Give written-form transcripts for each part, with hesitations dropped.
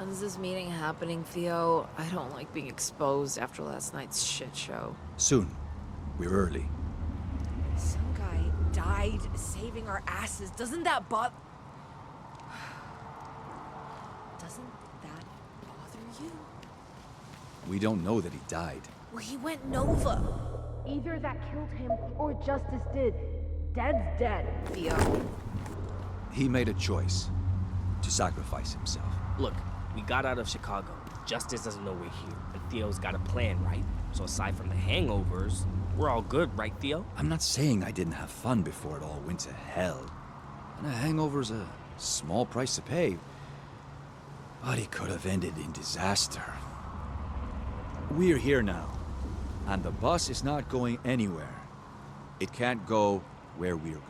When's this meeting happening, Theo? I don't like being exposed after last night's shit show. Soon. We're early. Some guy died saving our asses. Doesn't that bother you? We don't know that he died. Well, he went Nova. Either that killed him or Justice did. Dead's dead, Theo. He made a choice to sacrifice himself. Look, we got out of Chicago. Justice doesn't know we're here, and Theo's got a plan, right? So aside from the hangovers, we're all good, right, Theo? I'm not saying I didn't have fun before it all went to hell. And a hangover's a small price to pay. But it could have ended in disaster. We're here now, and the bus is not going anywhere. It can't go where we're going.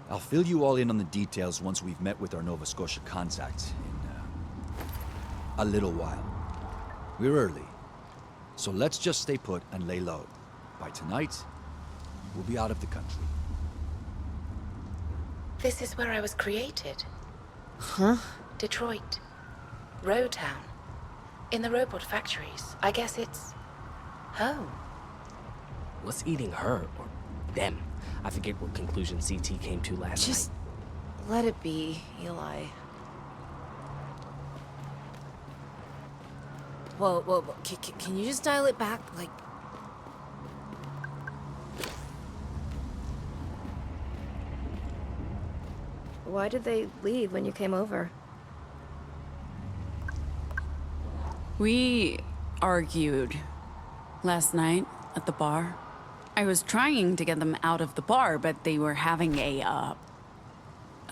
I'll fill you all in on the details once we've met with our Nova Scotia contact in a little while. We're early, so let's just stay put and lay low. By tonight, we'll be out of the country. This is where I was created. Huh? Detroit. Road town. In the robot factories. I guess it's home. What's eating her, or them? I forget what conclusion CT came to last Just night. let it be, Eli. Whoa, can you just dial it back, like... Why did they leave when you came over? We argued last night at the bar. I was trying to get them out of the bar, but they were having a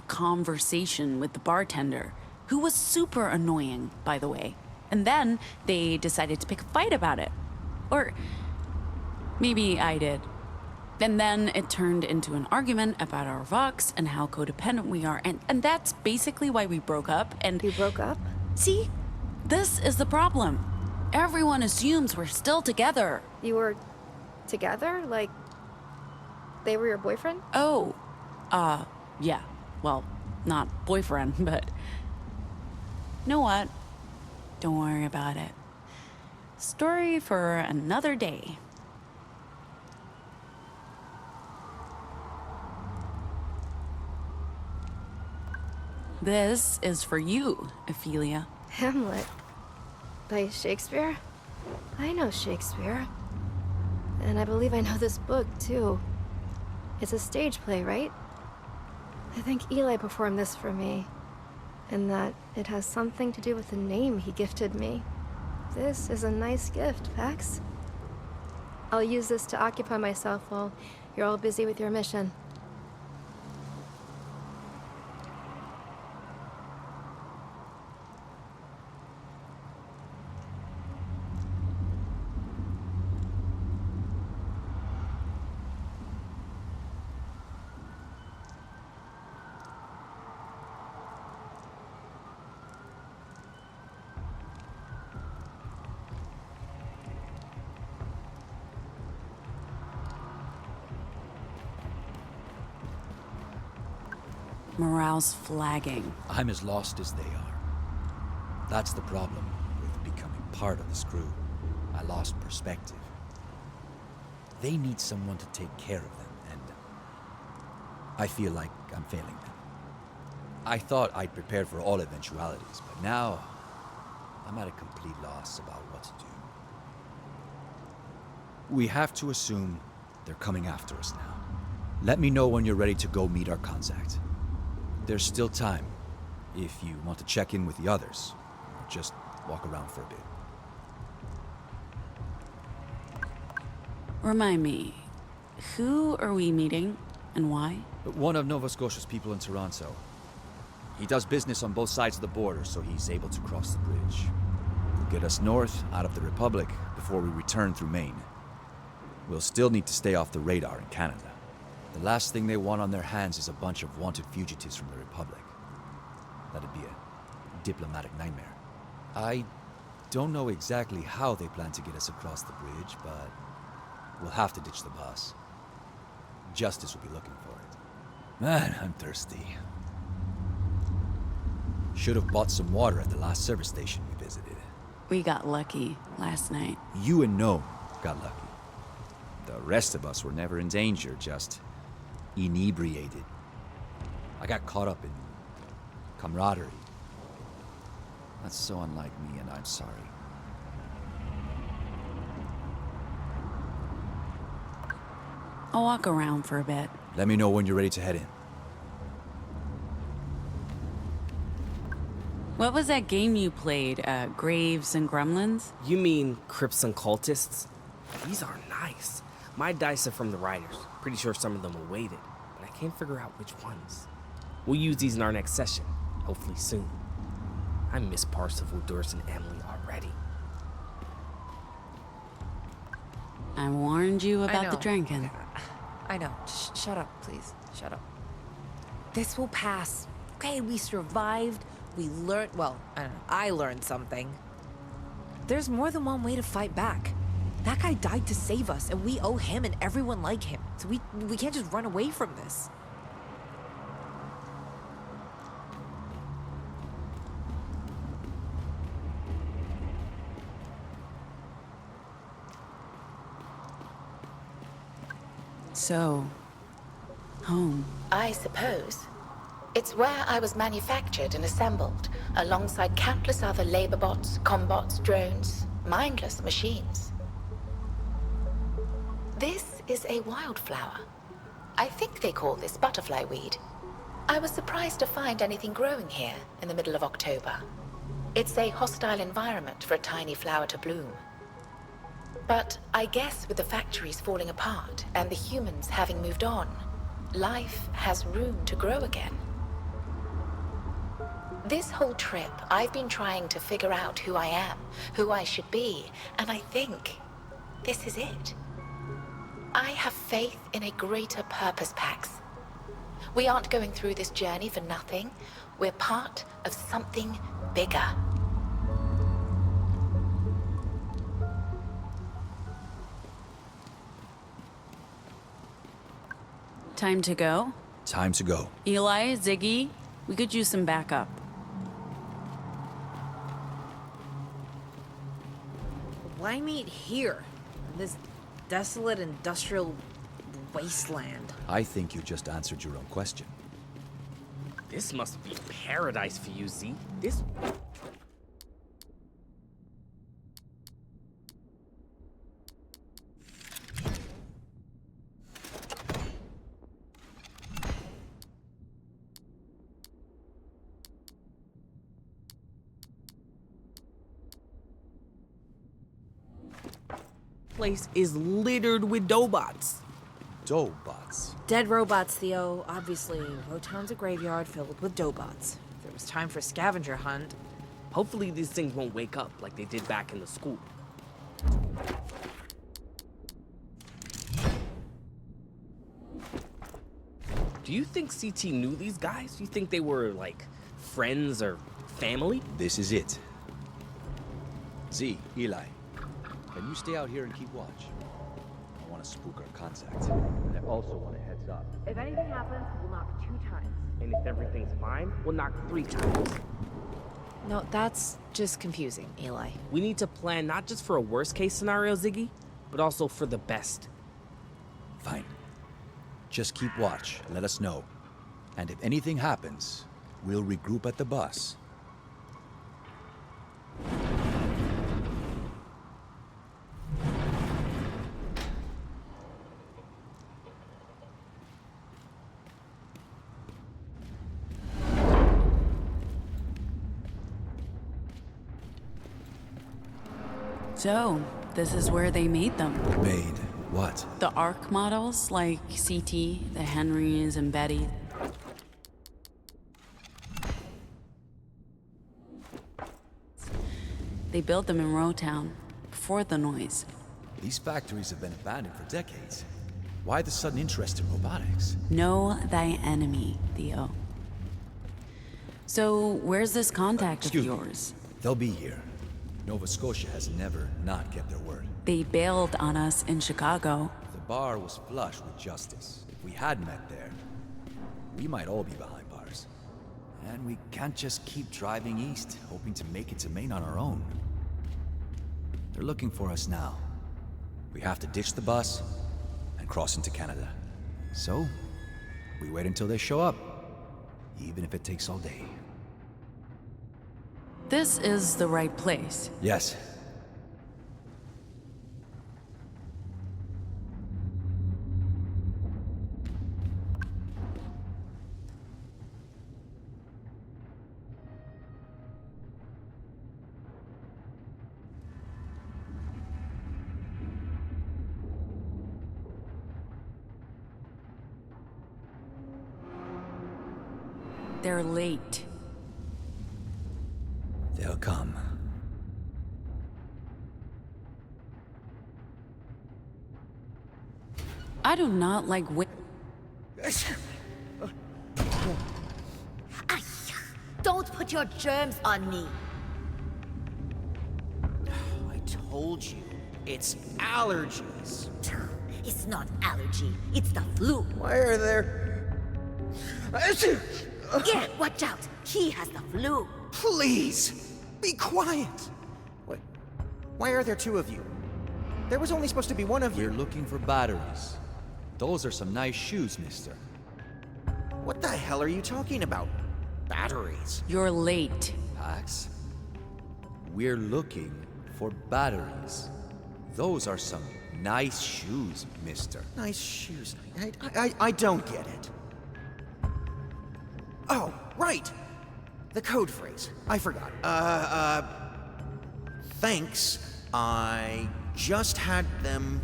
conversation with the bartender, who was super annoying, by the way. And then they decided to pick a fight about it. Or maybe I did. And then it turned into an argument about our Vox and how codependent we are. And that's basically why we broke up. And You broke up? see, this is the problem. Everyone assumes we're still together. You were together? Like, they were your boyfriend? Oh, yeah. Well, not boyfriend, but... You know what? Don't worry about it. Story for another day. This is for you, Ophelia. Hamlet. By Shakespeare? I know Shakespeare. And I believe I know this book, too. It's a stage play, right? I think Eli performed this for me. And that it has something to do with the name he gifted me. This is a nice gift, Pax. I'll use this to occupy myself while you're all busy with your mission. Morale's flagging. I'm as lost as they are. That's the problem with becoming part of this crew. I lost perspective. They need someone to take care of them, and I feel like I'm failing them. I thought I'd prepared for all eventualities, but now I'm at a complete loss about what to do. We have to assume they're coming after us now. Let me know when you're ready to go meet our contact. There's still time, if you want to check in with the others, or just walk around for a bit. Remind me, who are we meeting and why? One of Nova Scotia's people in Toronto. He does business on both sides of the border, so he's able to cross the bridge. He'll get us north, out of the Republic, before we return through Maine. We'll still need to stay off the radar in Canada. The last thing they want on their hands is a bunch of wanted fugitives from the Republic. That'd be a diplomatic nightmare. I don't know exactly how they plan to get us across the bridge, but we'll have to ditch the bus. Justice will be looking for it. Man, I'm thirsty. Should have bought some water at the last service station we visited. We got lucky last night. You and No got lucky. The rest of us were never in danger, just inebriated. I got caught up in camaraderie. That's so unlike me, and I'm sorry. I'll walk around for a bit. Let me know when you're ready to head in. What was that game you played? Graves and Gremlins? You mean Crips and Cultists? These are nice. My dice are from the writers. Pretty sure some of them are weighted, but I can't figure out which ones. We'll use these in our next session, hopefully soon. I miss Parsifal, Durst, and Emily already. I warned you about the know. drinking. I know. Shut up, please. Shut up. This will pass. Okay, we survived. We learned, well, I don't know. I learned something. There's more than one way to fight back. That guy died to save us, and we owe him and everyone like him. So we can't just run away from this. So, home. I suppose. It's where I was manufactured and assembled, alongside countless other labor bots, combots, drones, mindless machines. This is a wildflower. I think they call this butterfly weed. I was surprised to find anything growing here in the middle of October. It's a hostile environment for a tiny flower to bloom. But I guess with the factories falling apart and the humans having moved on, life has room to grow again. This whole trip, I've been trying to figure out who I am, who I should be, and I think this is it. I have faith in a greater purpose, Pax. We aren't going through this journey for nothing. We're part of something bigger. Time to go? Time to go. Eli, Ziggy, we could use some backup. Why meet here? In this desolate industrial wasteland. I think you just answered your own question. This must be paradise for you, Z. This... place is littered with doughbots. Doughbots. Dead robots, Theo. Obviously, Rotown's a graveyard filled with doughbots. If there was time for a scavenger hunt. Hopefully these things won't wake up like they did back in the school. Do you think CT knew these guys? Do you think they were, like, friends or family? This is it. Z, Eli, can you stay out here and keep watch? I want to spook our contact. And I also want a heads up. If anything happens, we'll knock 2 times. And if everything's fine, we'll knock 3 times. No, that's just confusing, Eli. We need to plan not just for a worst-case scenario, Ziggy, but also for the best. Fine. Just keep watch and let us know. And if anything happens, we'll regroup at the bus. So, this is where they made them. Made what? The ARC models, like CT, the Henrys, and Betty. They built them in Rotown, before the noise. These factories have been abandoned for decades. Why the sudden interest in robotics? Know thy enemy, Theo. So, where's this contact of Excuse me. yours? They'll be here. Nova Scotia has never not kept their word. They bailed on us in Chicago. The bar was flush with justice. If we had met there, we might all be behind bars. And we can't just keep driving east, hoping to make it to Maine on our own. They're looking for us now. We have to ditch the bus and cross into Canada. So, we wait until they show up, even if it takes all day. This is the right place. Yes. They're late. They'll come. I do not like Don't put your germs on me. I told you, it's allergies. It's not allergy, it's the flu. Why are there... Yeah, watch out. He has the flu. Please, be quiet. What? Why are there two of you? There was only supposed to be one of We're you. looking for batteries. Those are some nice shoes, mister. What the hell are you talking about? Batteries. You're late. Pax, we're looking for batteries. Those are some nice shoes, mister. Nice shoes. I don't get it. Oh, right. The code phrase. I forgot. Thanks. I just had them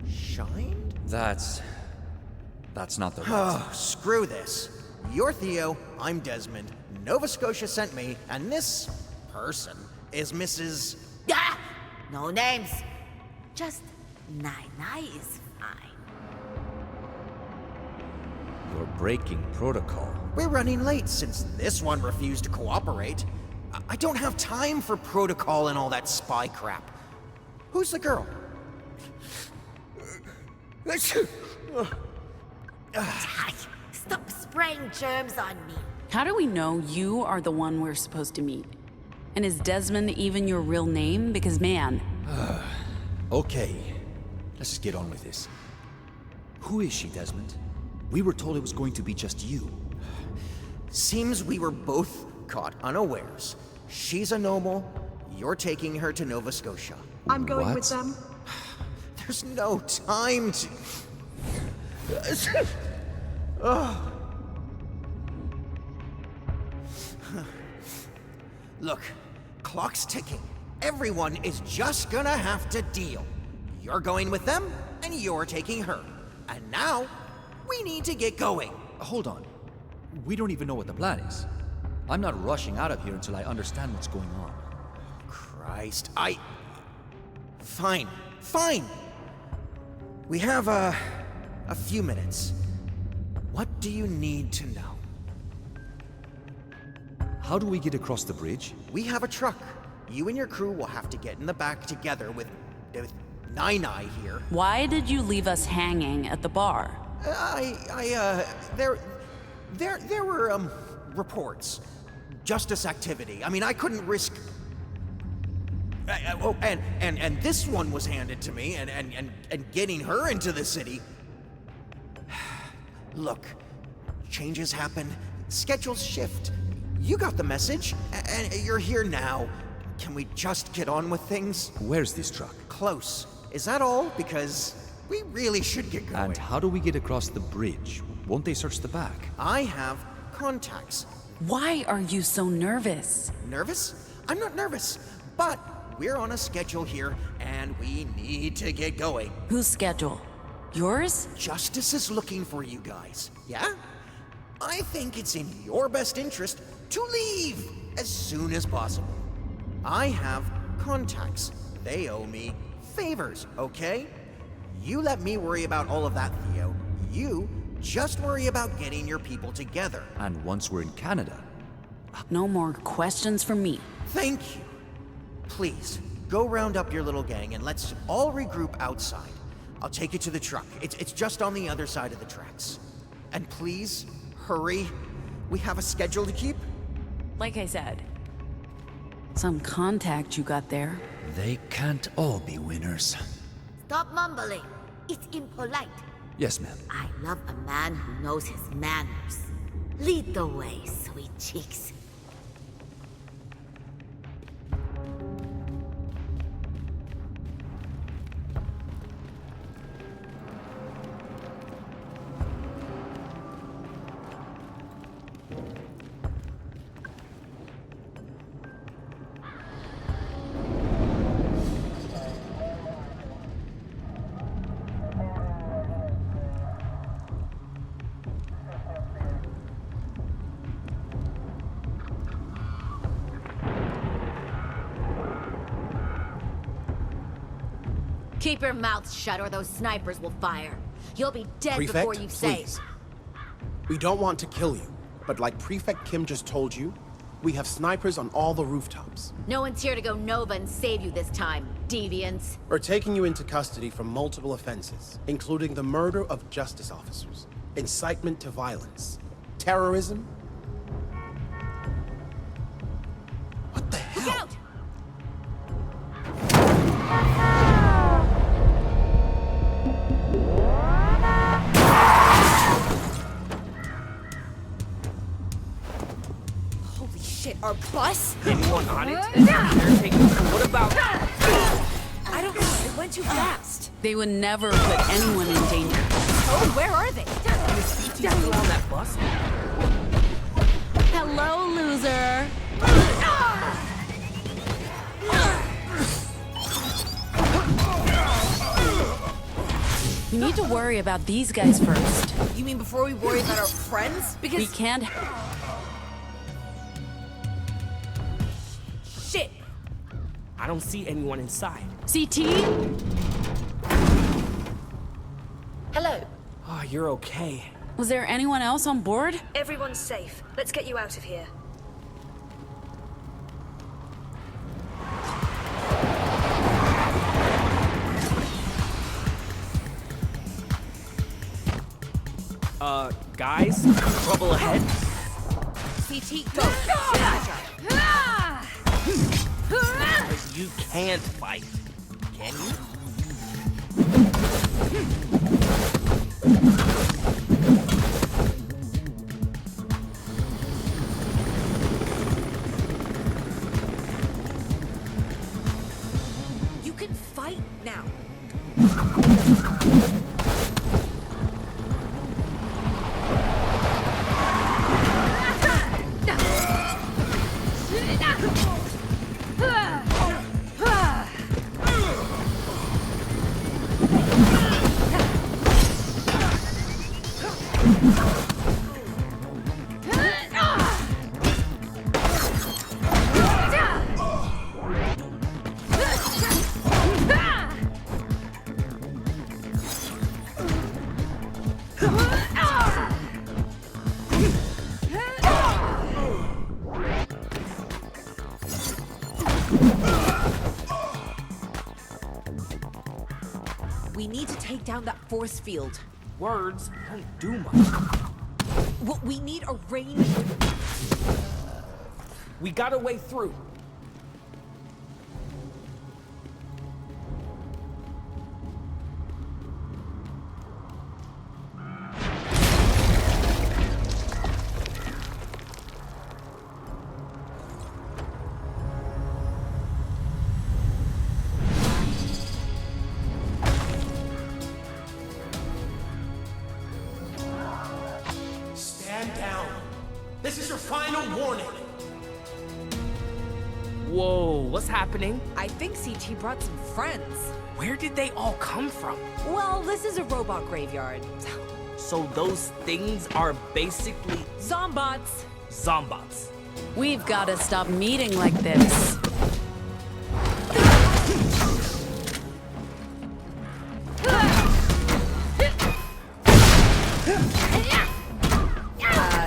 shined? That's not the right. Oh, screw this. You're Theo, I'm Desmond, Nova Scotia sent me, and this person is Mrs. Ah! No names. Just Nai is fine. You're breaking protocol. We're running late since this one refused to cooperate. I don't have time for protocol and all that spy crap. Who's the girl? Ty, stop spraying germs on me. How do we know you are the one we're supposed to meet? And is Desmond even your real name? Because man, Okay, let's just get on with this. Who is she, Desmond? We were told it was going to be just you. Seems we were both caught unawares. She's a noble. You're taking her to Nova Scotia. I'm going What? with them. There's no time to... Look, clock's ticking. Everyone is just gonna have to deal. You're going with them, and you're taking her. And now, we need to get going. Hold on. We don't even know what the plan is. I'm not rushing out of here until I understand what's going on. Christ, Fine, fine. We have, a few minutes. What do you need to know? How do we get across the bridge? We have a truck. You and your crew will have to get in the back together with Nai here. why did you leave us hanging at the bar? There were, reports. Justice activity. I mean, I couldn't risk... oh, and this one was handed to me, and getting her into the city... Look, changes happen, schedules shift. You got the message, and you're here now. Can we just get on with things? Where's this truck? Close. Is that all? Because we really should get going. And how do we get across the bridge? Won't they search the back? I have contacts. Why are you so nervous? Nervous? I'm not nervous, but we're on a schedule here, and we need to get going. Whose schedule? Yours? Justice is looking for you guys, yeah? I think it's in your best interest to leave as soon as possible. I have contacts. They owe me favors, okay? You let me worry about all of that, Theo. You just worry about getting your people together. And once we're in Canada, No more questions from me. Thank you. Please, go round up your little gang and let's all regroup outside. I'll take you to the truck. It's just on the other side of the tracks. And please, hurry. We have a schedule to keep. like I said, some contact you got there. They can't all be winners. Stop mumbling. It's impolite. Yes, ma'am. I love a man who knows his manners. Lead the way, sweet cheeks. Keep your mouth shut or those snipers will fire. You'll be dead before Prefect, you say. please. We don't want to kill you, but like Prefect Kim just told you, we have snipers on all the rooftops. No one's here to go Nova and save you this time, deviants. We're taking you into custody for multiple offenses, including the murder of justice officers, incitement to violence, terrorism. What the hell? Look out! Holy shit, our bus? Anyone on it? What about... I don't know, it went too fast. They would never put anyone in danger. Oh, where are they? Is CT still on that bus? Hello, loser. We need to worry about these guys first. You mean before we worry about our friends? We Because... can't... Shit! I don't see anyone inside. CT? Hello. Oh, you're okay. Was there anyone else on board? Everyone's safe. Let's get you out of here. Guys? Trouble ahead? CT, go! You can't fight. Can you? You can fight now. We need to take down that force field. Words don't do much. Well, we need a range. We got a way through. Stand down. This is your final warning. Whoa, what's happening? I think CT brought some friends. Where did they all come from? Well, this is a robot graveyard. So those things are basically Zombots. zombots. We've got to stop meeting like this.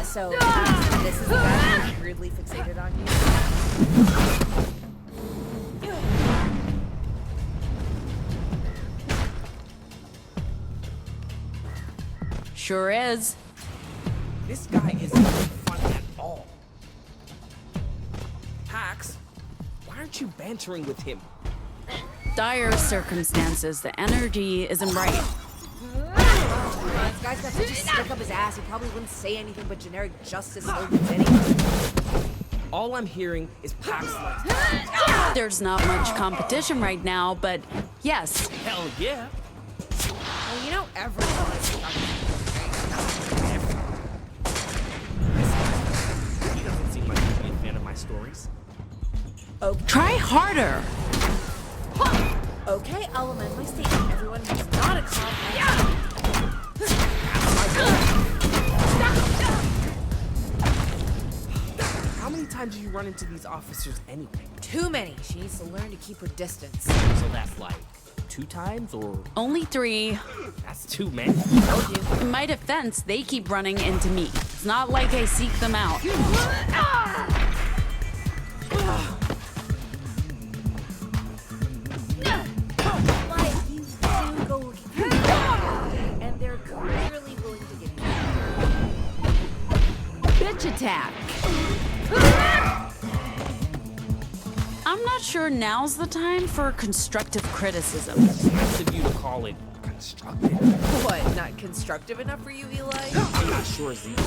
So this is the guy who's weirdly fixated on you? Sure is. This guy isn't fun at all. aren't you bantering with him? Dire circumstances. The energy isn't right. Come on, this guy's got such a stick up his ass, he probably wouldn't say anything but generic justice slogans anyway. All I'm hearing is packs like, There's not much competition right now, but yes. hell yeah. Well, you know everyone is He doesn't seem like he'd be a fan of my stories. Try harder. Okay, I'll amend my statement. Everyone who's not a cop. How many times do you run into these officers anyway? Too many. She needs to learn to keep her distance. So that's like 2 times or Only 3. that's too many. Told you. In my defense, they keep running into me. It's not like I seek them out. But you do go looking for them, and they're clearly willing to get in. Bitch attack. I'm not sure now's the time for constructive criticism. Nice of you to call it constructive. What, not constructive enough for you, Eli? I'm not sure it's even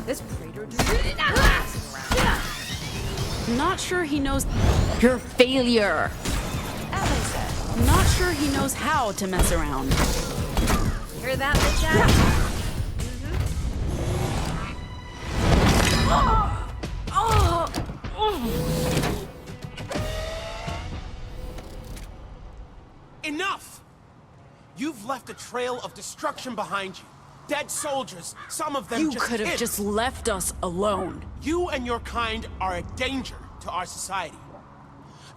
This Praetor dude is blasting around. I'm not sure he knows your failure. I'm not sure he knows how to mess around. Hear that, bitch ass? Enough! You've left a trail of destruction behind you. Dead soldiers, some of them You just could have kids. just left us alone. You and your kind are a danger to our society.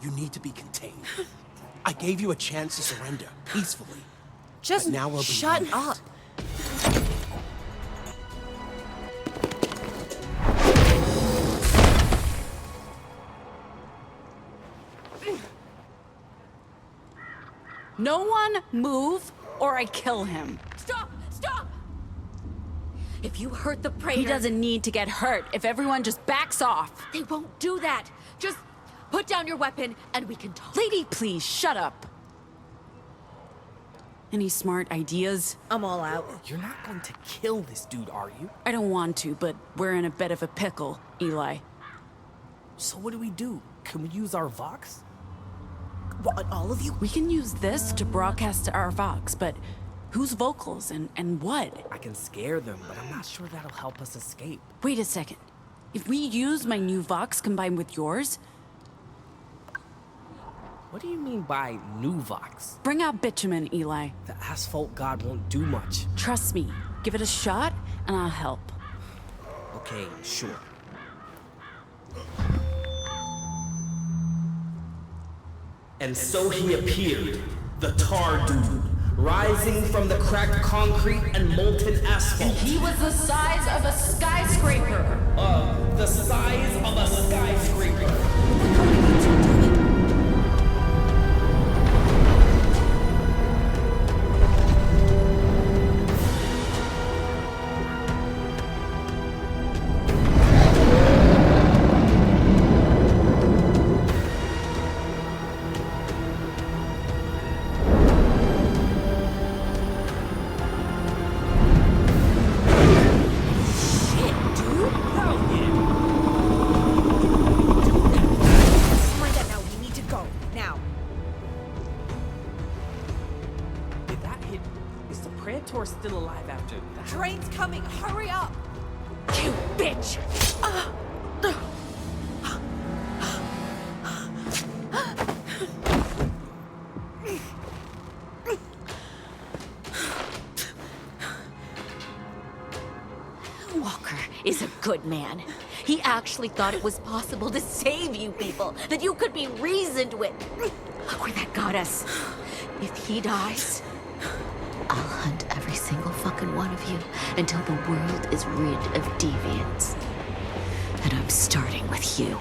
You need to be contained. I gave you a chance to surrender peacefully. Just But now we're shut beyond up. No one move or I kill him. Stop! Stop! If you hurt the Praetor... He doesn't need to get hurt if everyone just backs off. They won't do that. Just put down your weapon and we can talk. Lady, please, shut up. Any smart ideas? I'm all out. You're not going to kill this dude, are you? I don't want to, but we're in a bit of a pickle, Eli. So what do? Can we use our Vox? What, all of you? We can use this to broadcast to our Vox, but whose vocals and what? I can scare them, but I'm not sure that'll help us escape. Wait a second. If we use my new Vox combined with yours, What do you mean by new Vox? bring out bitumen, Eli. The asphalt god won't do much. Trust me. Give it a shot, and I'll help. Okay, sure. And so he appeared, the tar dude, rising from the cracked concrete and molten asphalt. He was the size of a skyscraper. The size of a skyscraper. Mind that now. We need to go. Now. Did that hit? Is the Praetor still alive after that? Train's coming. Hurry up. You bitch! Walker is a good man. He actually thought it was possible to save you people, that you could be reasoned with. Look where that got us. If he dies, I'll hunt every single fucking one of you until the world is rid of deviants. And I'm starting with you.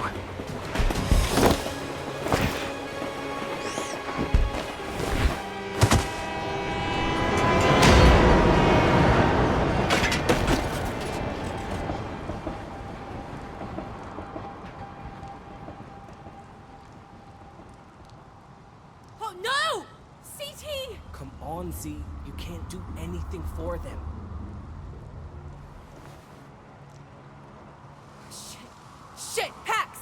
on, Z. You can't do anything for them. Shit, Pax!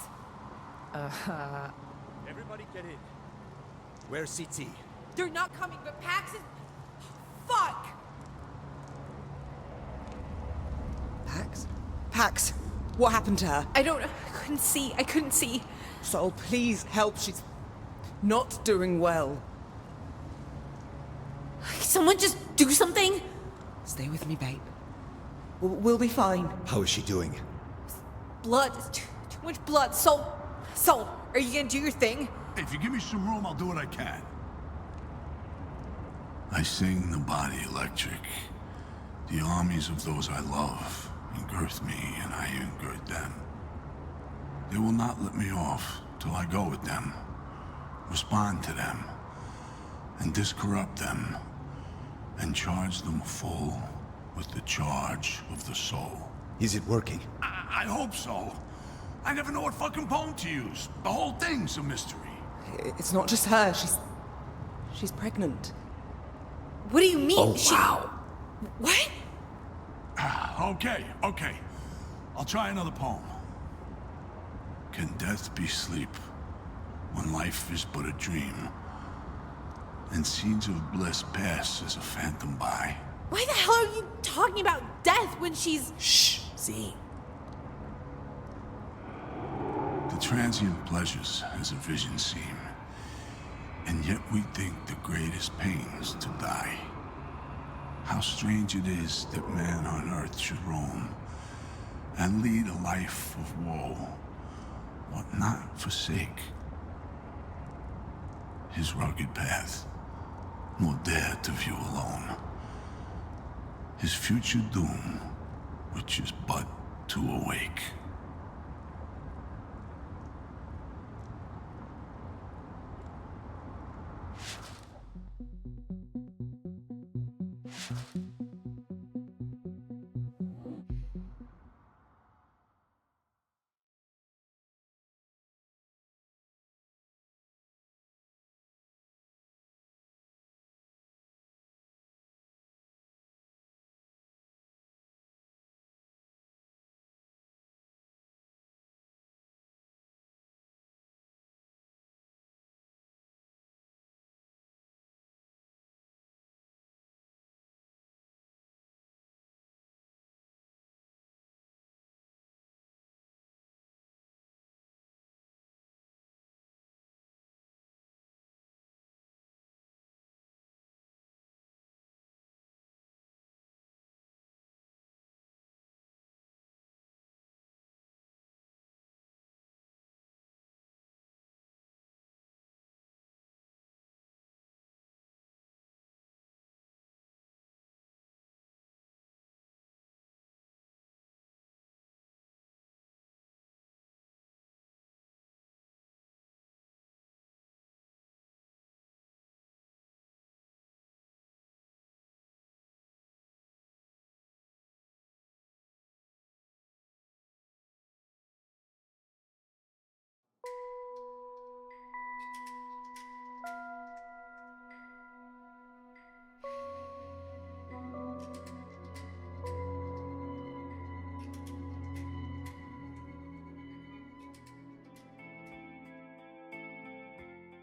Everybody get in. Where's CT? They're not coming, but Pax is... Fuck! Pax, what happened to her? I don't know. I couldn't see. Sol, please help. She's not doing well. Someone just do something? Stay with me, babe. We'll be fine. How is she doing? Blood. Too much blood. Soul, are you gonna do your thing? If you give me some room, I'll do what I can. I sing the body electric. The armies of those I love engirth me, and I engird them. They will not let me off till I go with them, respond to them, and discorrupt them, and charge them full with the charge of the soul. Is it working? I hope so. I never know what fucking poem to use. The whole thing's a mystery. It's not just her. She's pregnant. What do you mean? Oh, wow. What? Okay. I'll try another poem. Can death be sleep when life is but a dream, and seeds of bliss pass as a phantom by? Why the hell are you talking about death when she's... Shh, Z. The transient pleasures as a vision seem, and yet we think the greatest pains to die. How strange it is that man on earth should roam and lead a life of woe, what not forsake his rugged path, nor dare to view alone his future doom, which is but to awake.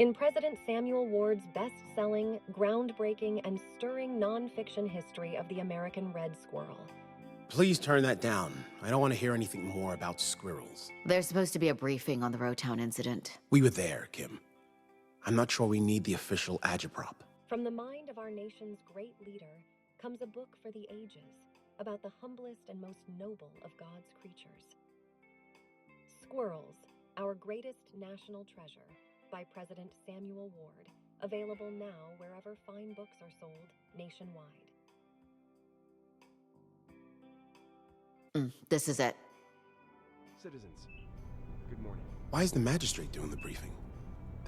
In President Samuel Ward's best-selling, groundbreaking, and stirring non-fiction history of the American red squirrel. Please turn that down. I don't want to hear anything more about squirrels. There's supposed to be a briefing on the Rotown incident. We were there, Kim. I'm not sure we need the official agitprop. From the mind of our nation's great leader comes a book for the ages about the humblest and most noble of God's creatures. Squirrels, Our Greatest National Treasure, by President Samuel Ward. Available now wherever fine books are sold nationwide. This is it. Citizens, good morning. Why is the magistrate doing the briefing?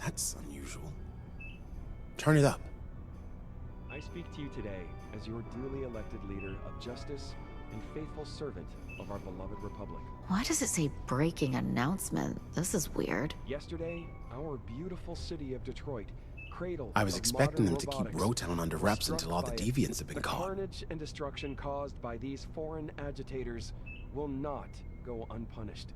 That's unusual. Turn it up. I speak to you today as your duly elected leader of justice and faithful servant of our beloved republic. Why does it say breaking announcement? This is weird. Yesterday, our beautiful city of Detroit cradle I was of expecting modern them to keep robotics Rotown under was wraps struck until all the by it. deviants have been The caught. carnage and destruction caused by these foreign agitators will not go unpunished.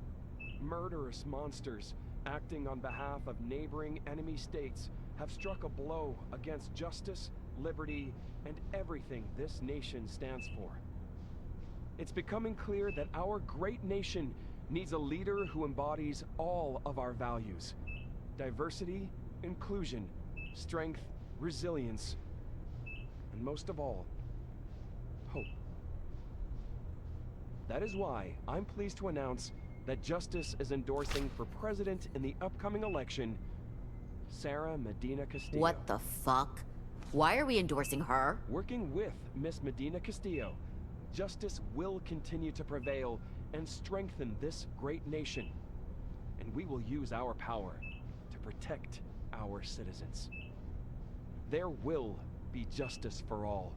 Murderous monsters acting on behalf of neighboring enemy states have struck a blow against justice, liberty, and everything this nation stands for. It's becoming clear that our great nation needs a leader who embodies all of our values: diversity, inclusion, strength, resilience, and most of all, hope. That is why I'm pleased to announce that Justice is endorsing for president in the upcoming election Sarah Medina Castillo. What the fuck? Why are we endorsing her? Working with Miss Medina Castillo, justice will continue to prevail and strengthen this great nation. And we will use our power to protect our citizens. There will be justice for all.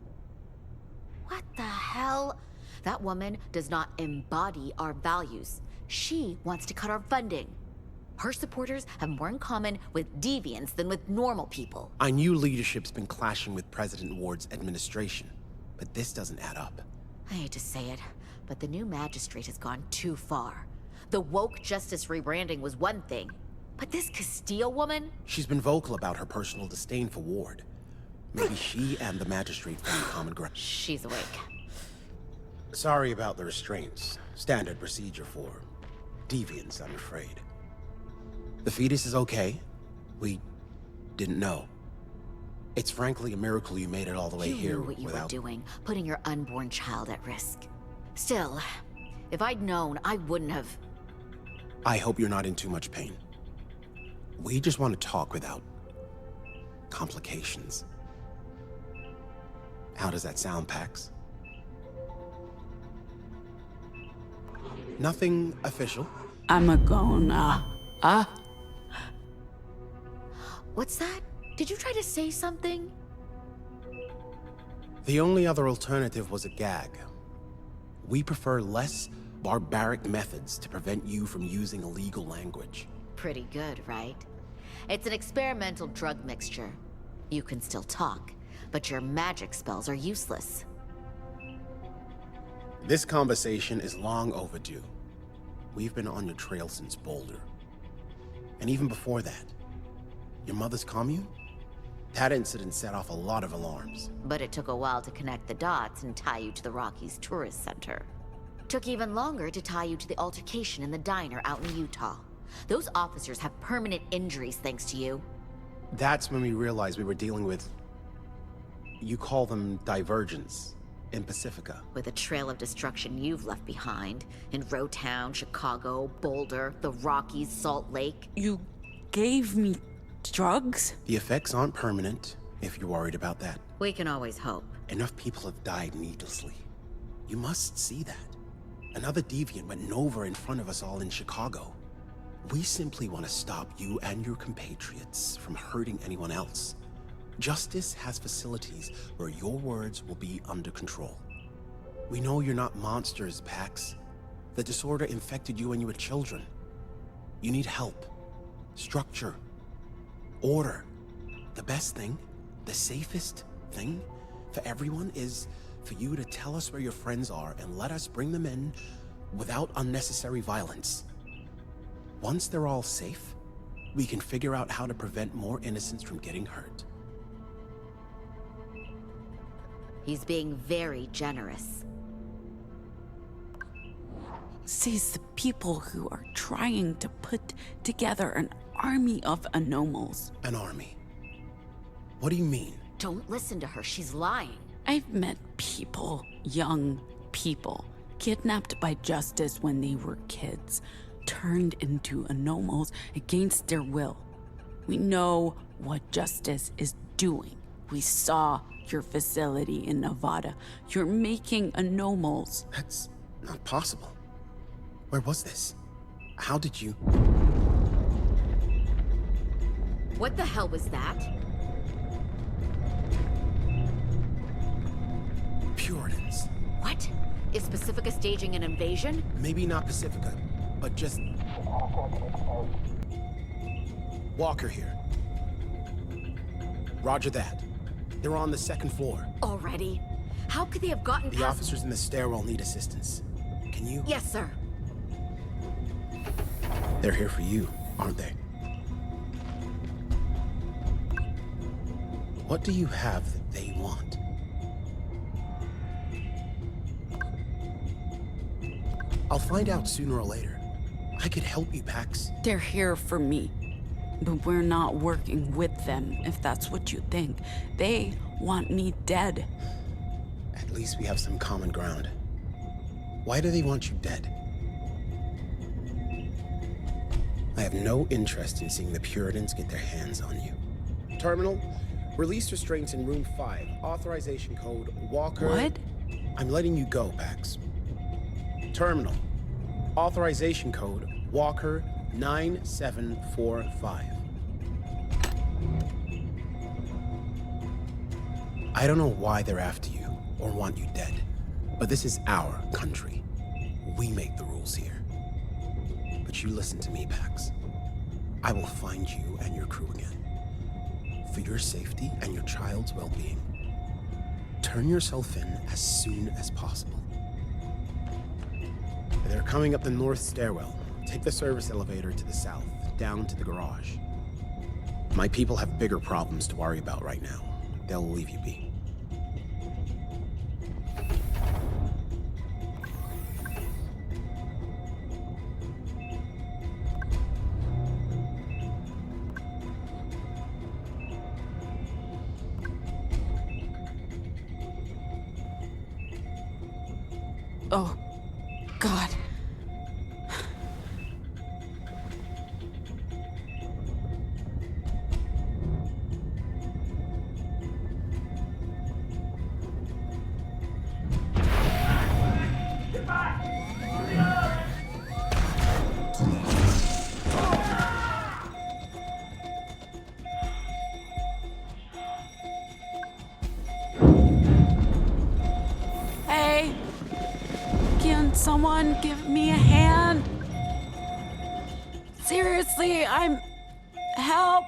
What the hell? That woman does not embody our values. She wants to cut our funding. Her supporters have more in common with deviants than with normal people. I knew leadership's been clashing with President Ward's administration, but this doesn't add up. I hate to say it, but the new magistrate has gone too far. The woke justice rebranding was one thing, but this Castillo woman? She's been vocal about her personal disdain for Ward. Maybe she and the magistrate found common ground. She's awake. Sorry about the restraints. Standard procedure for deviants, I'm afraid. The fetus is okay. We didn't know. It's frankly a miracle you made it all the way You here knew what you without... were doing, putting your unborn child at risk. Still, if I'd known, I wouldn't have... I hope you're not in too much pain. We just want to talk without complications. How does that sound, Pax? Nothing official. I'm a gonna. What's that? Did you try to say something? The only other alternative was a gag. We prefer less barbaric methods to prevent you from using illegal language. Pretty good, right? It's an experimental drug mixture. You can still talk, but your magic spells are useless. This conversation is long overdue. We've been on your trail since Boulder. And even before that, your mother's commune? That incident set off a lot of alarms. But it took a while to connect the dots and tie you to the Rockies Tourist Center. Took even longer to tie you to the altercation in the diner out in Utah. Those officers have permanent injuries thanks to you. That's when we realized we were dealing with... You call them divergents in Pacifica. With a trail of destruction you've left behind in Rotown, Chicago, Boulder, the Rockies, Salt Lake. You gave me drugs? The effects aren't permanent, if you're worried about that. We can always hope. Enough people have died needlessly. You must see that. Another deviant went nova in front of us all in Chicago. We simply want to stop you and your compatriots from hurting anyone else. Justice has facilities where your words will be under control. We know you're not monsters, Pax. The disorder infected you when you were children. You need help, structure, order. The best thing, the safest thing for everyone is for you to tell us where your friends are and let us bring them in without unnecessary violence. Once they're all safe, we can figure out how to prevent more innocents from getting hurt. He's being very generous. Sees the people who are trying to put together an army of anomals. An army? What do you mean? Don't listen to her, she's lying. I've met people, young people, kidnapped by Justice when they were kids, turned into anomals against their will. We know what Justice is doing. We saw your facility in Nevada. You're making anomals. That's not possible. Where was this? How did you... What the hell was that? Puritans. What? Is Pacifica staging an invasion? Maybe not Pacifica, but just... Walker here. Roger that. They're on the second floor. Already? How could they have gotten The past... officers in the stairwell need assistance. Can you? Yes, sir. They're here for you, aren't they? What do you have that they want? I'll find out sooner or later. I could help you, Pax. They're here for me. But we're not working with them, if that's what you think. They want me dead. At least we have some common ground. Why do they want you dead? I have no interest in seeing the Puritans get their hands on you. Terminal, release restraints in room 5. Authorization code Walker... What? I'm letting you go, Pax. Terminal, authorization code Walker 9745. I don't know why they're after you or want you dead, but this is our country. We make the rules here. But you listen to me, Pax. I will find you and your crew again. For your safety and your child's well-being, turn yourself in as soon as possible. They're coming up the north stairwell. Take the service elevator to the south, down to the garage. My people have bigger problems to worry about right now. They'll leave you be. Oh, God. Hey, can someone give me a hand? Seriously, help!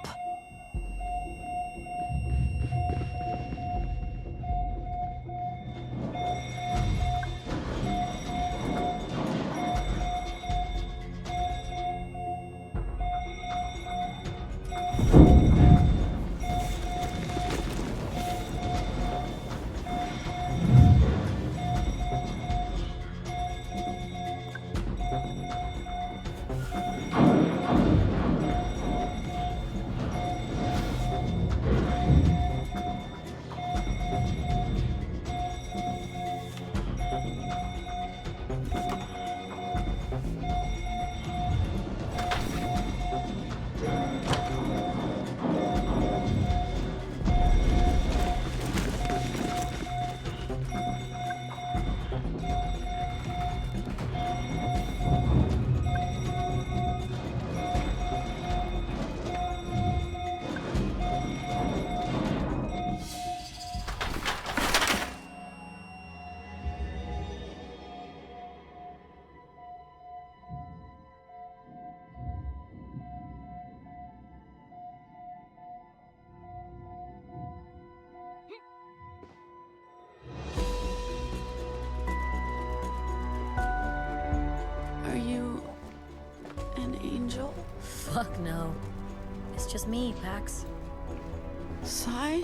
Are you an angel? Fuck no. It's just me, Pax. Sai?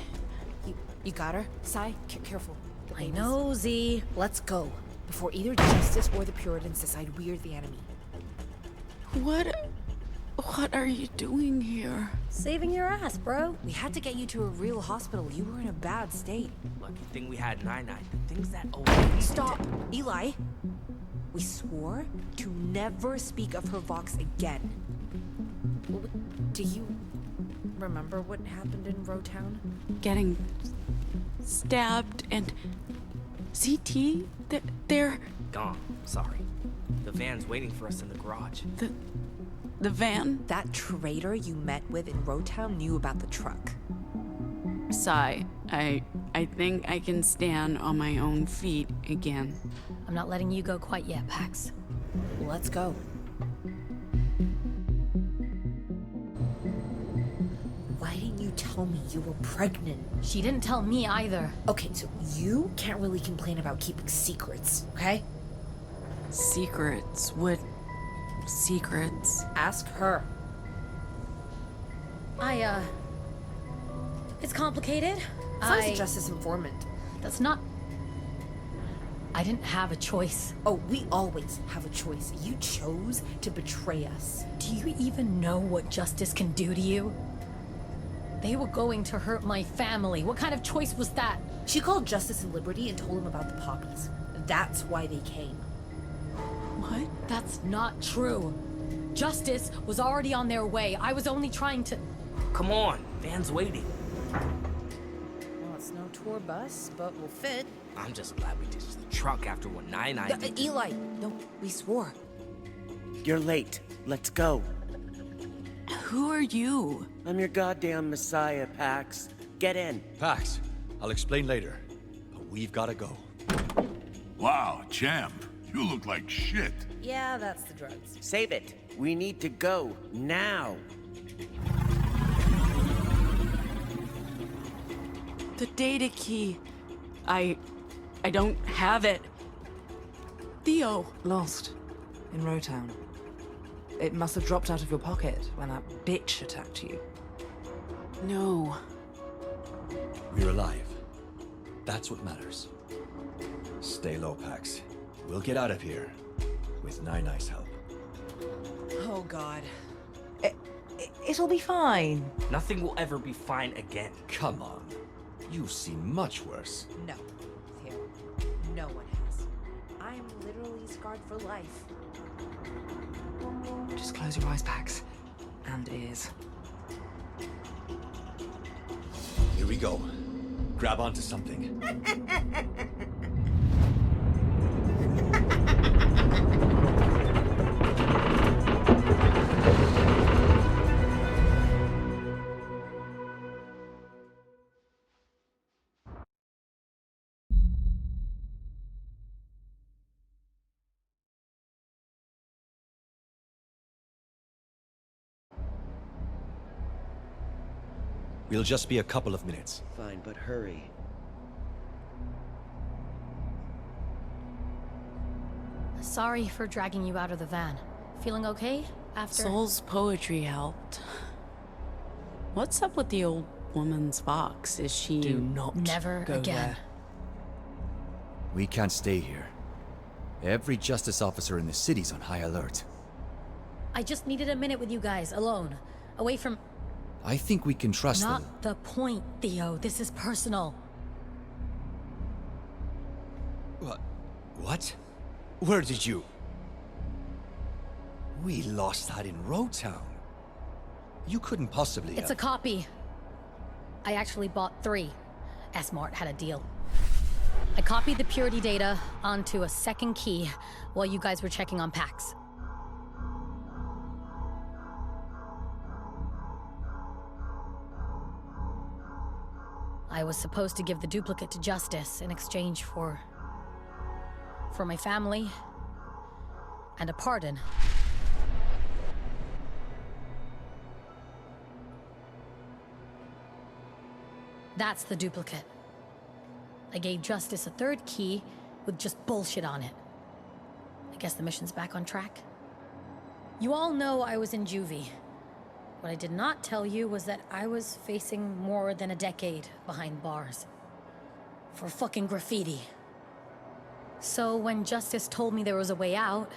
You got her? Sai, careful. I know, Z. Let's go. Before either Justice or the Puritans decide we're the enemy. What are you doing here? Saving your ass, bro. We had to get you to a real hospital. You were in a bad state. Lucky thing we had Nine-Eye. The things that always... Stop! Eli! We swore to never speak of her Vox again. Do you remember what happened in Rowtown? Getting stabbed and... CT? They're... Gone. Sorry. The van's waiting for us in the garage. The van? That traitor you met with in Rowtown knew about the truck. Sai, I think I can stand on my own feet again. I'm not letting you go quite yet, Pax. Let's go. Why didn't you you tell me you were pregnant? She didn't tell me either. Okay, so you can't really complain about keeping secrets, okay? Secrets? What secrets? Ask her. It's complicated. I was a justice informant. That's not... I didn't have a choice. Oh, we always have a choice. You chose to betray us. Do you even know what justice can do to you? They were going to hurt my family. What kind of choice was that? She called Justice and Liberty and told them about the poppies. That's why they came. What? That's not true. Justice was already on their way. I was only trying to... Come on, van's waiting. Well, it's no tour bus, but we'll fit. I'm just glad we ditched the truck after what Nine did. Eli, no, we swore. You're late. Let's go. Who are you? I'm your goddamn messiah, Pax. Get in. Pax, I'll explain later. But we've gotta go. Wow, champ. You look like shit. Yeah, that's the drugs. Save it. We need to go. Now. The data key. I don't have it. Theo. Lost. In Rowtown. It must have dropped out of your pocket when that bitch attacked you. No. We're alive. That's what matters. Stay low, Pax. We'll get out of here. With Nine-Eye's help. Oh, God. It'll be fine. Nothing will ever be fine again. Come on. You've seen much worse. No, Theo. No one has. I'm literally scarred for life. Just close your eyes, Pax. And ears. Here we go. Grab onto something. We'll just be a couple of minutes. Fine, but hurry. Sorry for dragging you out of the van. Feeling okay after... Soul's poetry helped. What's up with the old woman's box? Is she... Do not Never go again. there. We can't stay here. Every justice officer in the city's on high alert. I just needed a minute with you guys, alone. Away from... I think we can trust them. Not the point, Theo. This is personal. What? Where did you... We lost that in Rowtown. You couldn't possibly It's a copy. I actually bought 3. S-Mart had a deal. I copied the purity data onto a second key while you guys were checking on Pax. I was supposed to give the duplicate to Justice in exchange for my family and a pardon. That's the duplicate. I gave Justice a 3rd key with just bullshit on it. I guess the mission's back on track. You all know I was in juvie. What I did not tell you was that I was facing more than a decade behind bars. For fucking graffiti. So when Justice told me there was a way out,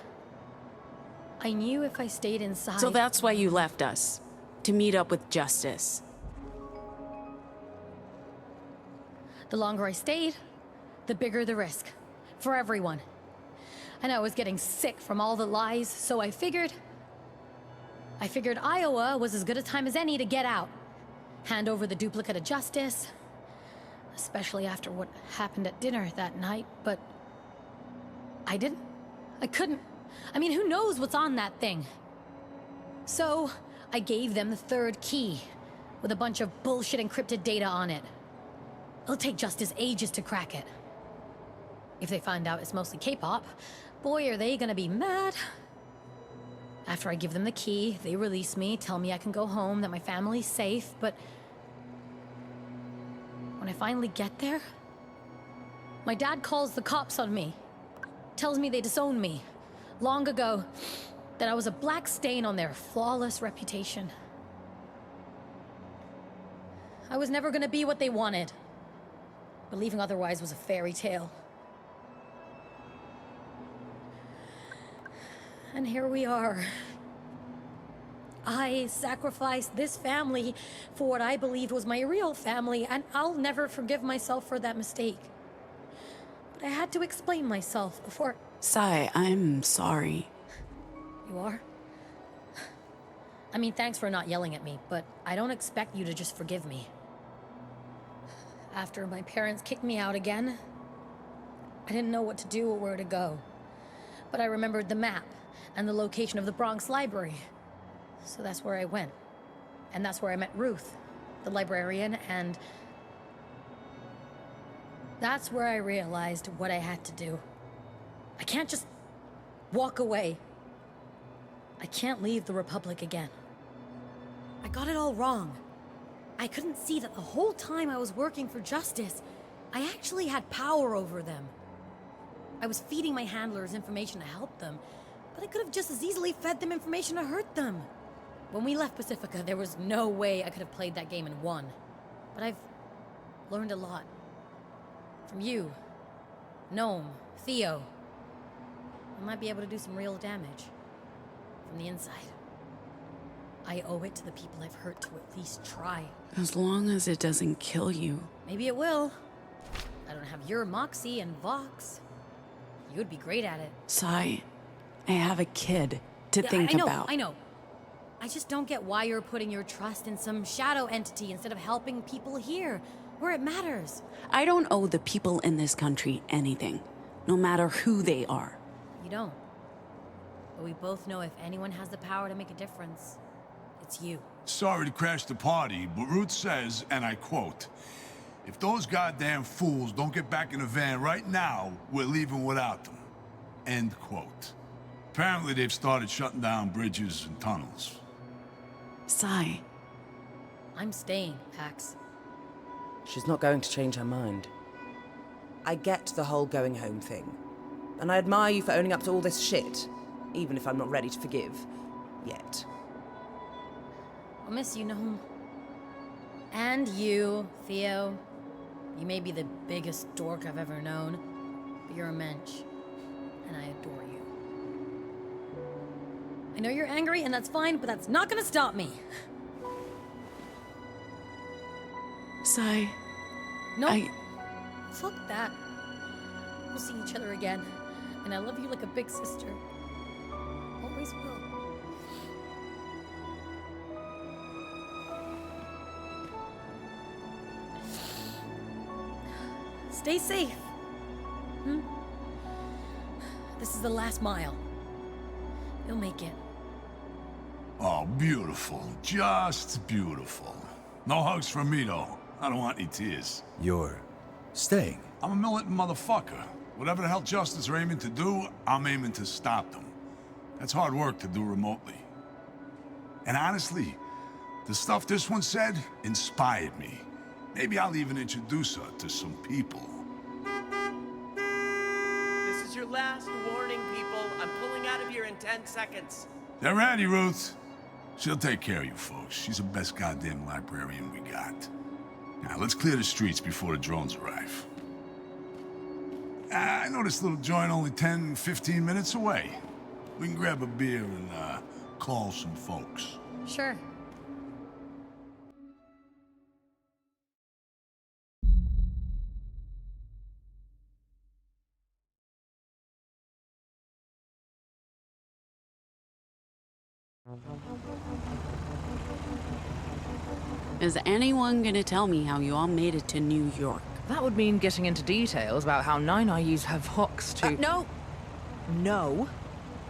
I knew if I stayed inside... So that's why you left us. To meet up with Justice. The longer I stayed, the bigger the risk. For everyone. And I was getting sick from all the lies, so I figured Iowa was as good a time as any to get out. Hand over the duplicate of Justice. Especially after what happened at dinner that night, but... I didn't. I couldn't. I mean, who knows what's on that thing? So, I gave them the 3rd key, with a bunch of bullshit encrypted data on it. It'll take Justice ages to crack it. If they find out it's mostly K-pop, boy, are they gonna be mad. After I give them the key, they release me, tell me I can go home, that my family's safe, but When I finally get there, my dad calls the cops on me. Tells me they disowned me long ago, that I was a black stain on their flawless reputation. I was never gonna be what they wanted. Believing otherwise was a fairy tale. And here we are. I sacrificed this family for what I believed was my real family, and I'll never forgive myself for that mistake. But I had to explain myself before... Sai, I'm sorry. You are? I mean, thanks for not yelling at me, but I don't expect you to just forgive me. After my parents kicked me out again, I didn't know what to do or where to go. But I remembered the map and the location of the Bronx Library. So that's where I went. And that's where I met Ruth, the librarian, and that's where I realized what I had to do. I can't just walk away. I can't leave the Republic again. I got it all wrong. I couldn't see that the whole time I was working for justice, I actually had power over them. I was feeding my handlers information to help them, but I could have just as easily fed them information to hurt them. When we left Pacifica, there was no way I could have played that game and won. But I've learned a lot. From you, Gnome, Theo. I might be able to do some real damage. From the inside. I owe it to the people I've hurt to at least try. As long as it doesn't kill you. Maybe it will. I don't have your moxie and Vox. You would be great at it. Sai, I have a kid to think about. I know. I just don't get why you're putting your trust in some shadow entity instead of helping people here, where it matters. I don't owe the people in this country anything, no matter who they are. You don't. But we both know if anyone has the power to make a difference, it's you. Sorry to crash the party, but Ruth says, and I quote, "If those goddamn fools don't get back in the van right now, we're leaving without them." End quote. Apparently they've started shutting down bridges and tunnels. Sai. I'm staying, Pax. She's not going to change her mind. I get the whole going home thing. And I admire you for owning up to all this shit, even if I'm not ready to forgive. Yet. I'll miss you, Gnome. And you, Theo. You may be the biggest dork I've ever known, but you're a mensch. And I adore you. I know you're angry, and that's fine, but that's not gonna stop me. Sai. No. Fuck that. We'll see each other again. And I love you like a big sister. Always will. Stay safe. This is the last mile. You'll make it. Oh, beautiful. Just beautiful. No hugs from me, though. I don't want any tears. You're staying? I'm a militant motherfucker. Whatever the hell justice are aiming to do, I'm aiming to stop them. That's hard work to do remotely. And honestly, the stuff this one said inspired me. Maybe I'll even introduce her to some people. This is your last warning, people. I'm pulling out of here in 10 seconds. They're ready, Ruth. She'll take care of you folks. She's the best goddamn librarian we got. Now, let's clear the streets before the drones arrive. I know this little joint only 10, 15 minutes away. We can grab a beer and, call some folks. Sure. Is anyone gonna tell me how you all made it to New York? That would mean getting into details about how 9IUs have Vox to... No! No.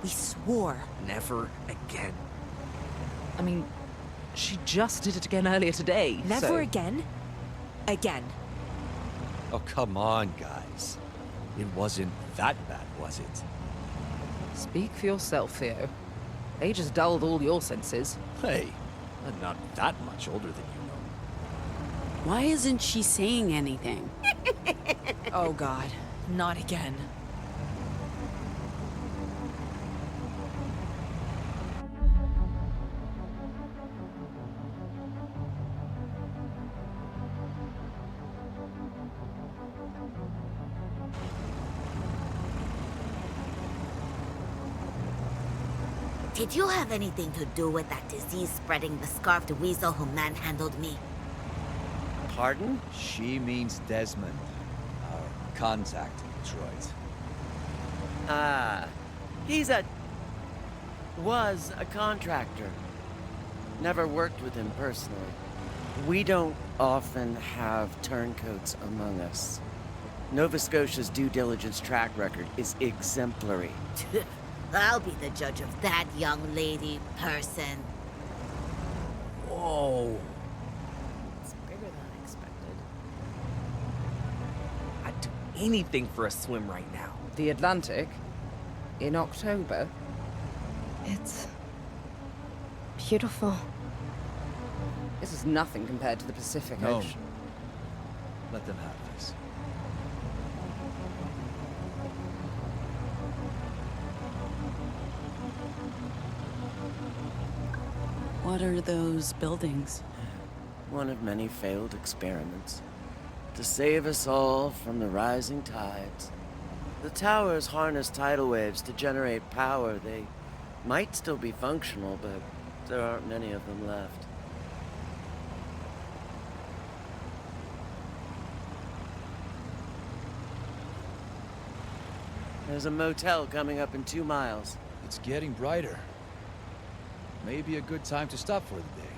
We swore. Never again. I mean, she just did it again earlier today, Never so... again? Again. Oh, come on, guys. It wasn't that bad, was it? Speak for yourself, Theo. They just dulled all your senses. Hey, I'm not that much older than you know. Why isn't she saying anything? Oh God, not again. Did you have anything to do with that disease-spreading the scarfed weasel who manhandled me? Pardon? She means Desmond, our contact in Detroit. Was a contractor. Never worked with him personally. We don't often have turncoats among us. Nova Scotia's due diligence track record is exemplary. I'll be the judge of that young lady person. Whoa. It's bigger than expected. I'd do anything for a swim right now. The Atlantic? In October? It's beautiful. This is nothing compared to the Pacific No. Ocean. Let them have this. What are those buildings? One of many failed experiments. To save us all from the rising tides. The towers harness tidal waves to generate power. They might still be functional, but there aren't many of them left. There's a motel coming up in 2 miles. It's getting brighter. Maybe a good time to stop for the day.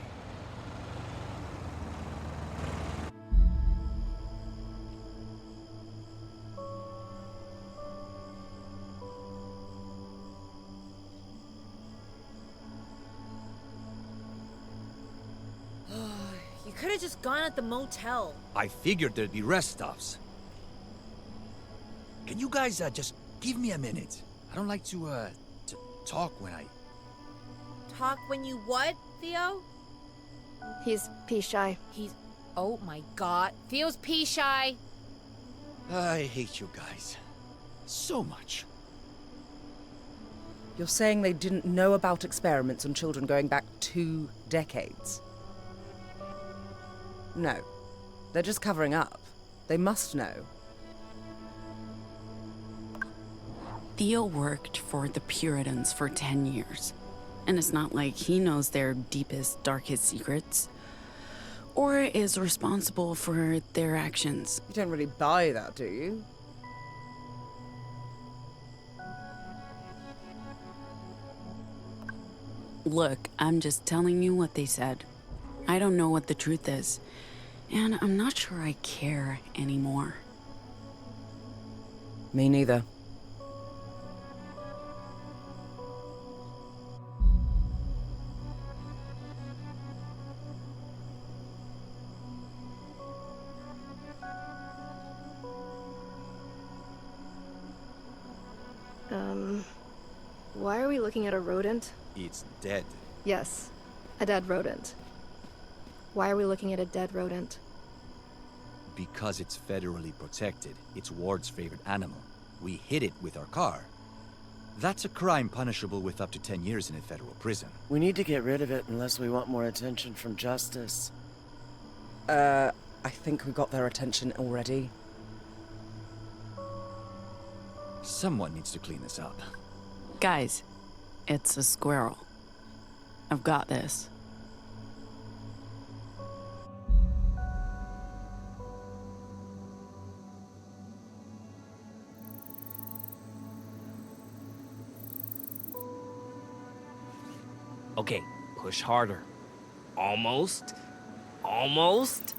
You could have just gone at the motel. I figured there'd be rest stops. Can you guys just give me a minute? I don't like to talk when I... Talk when you what, Theo? He's pea-shy. Oh my God. Theo's pea-shy. I hate you guys. So much. You're saying they didn't know about experiments on children going back 2 decades? No. They're just covering up. They must know. Theo worked for the Puritans for 10 years. And it's not like he knows their deepest, darkest secrets. Or is responsible for their actions. You don't really buy that, do you? Look, I'm just telling you what they said. I don't know what the truth is. And I'm not sure I care anymore. Me neither. Why are we looking at a rodent? It's dead. Yes, a dead rodent. Why are we looking at a dead rodent? Because it's federally protected. It's Ward's favorite animal. We hit it with our car. That's a crime punishable with up to 10 years in a federal prison. We need to get rid of it unless we want more attention from justice. I think we got their attention already. Someone needs to clean this up. Guys, it's a squirrel. I've got this. Okay, push harder. Almost. Almost.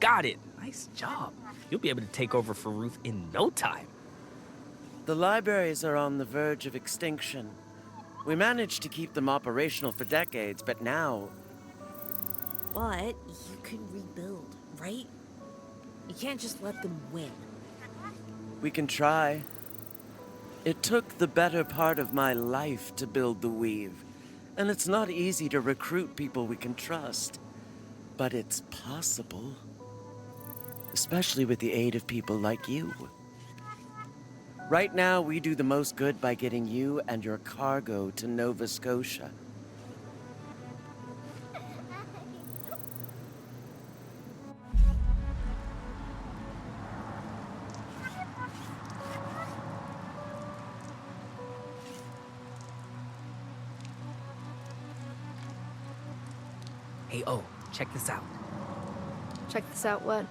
Got it. Nice job. You'll be able to take over for Ruth in no time. The libraries are on the verge of extinction. We managed to keep them operational for decades, but now... But you can rebuild, right? You can't just let them win. We can try. It took the better part of my life to build the Weave, and it's not easy to recruit people we can trust. But it's possible. Especially with the aid of people like you. Right now, we do the most good by getting you and your cargo to Nova Scotia. Hey, oh, check this out. Check this out, what?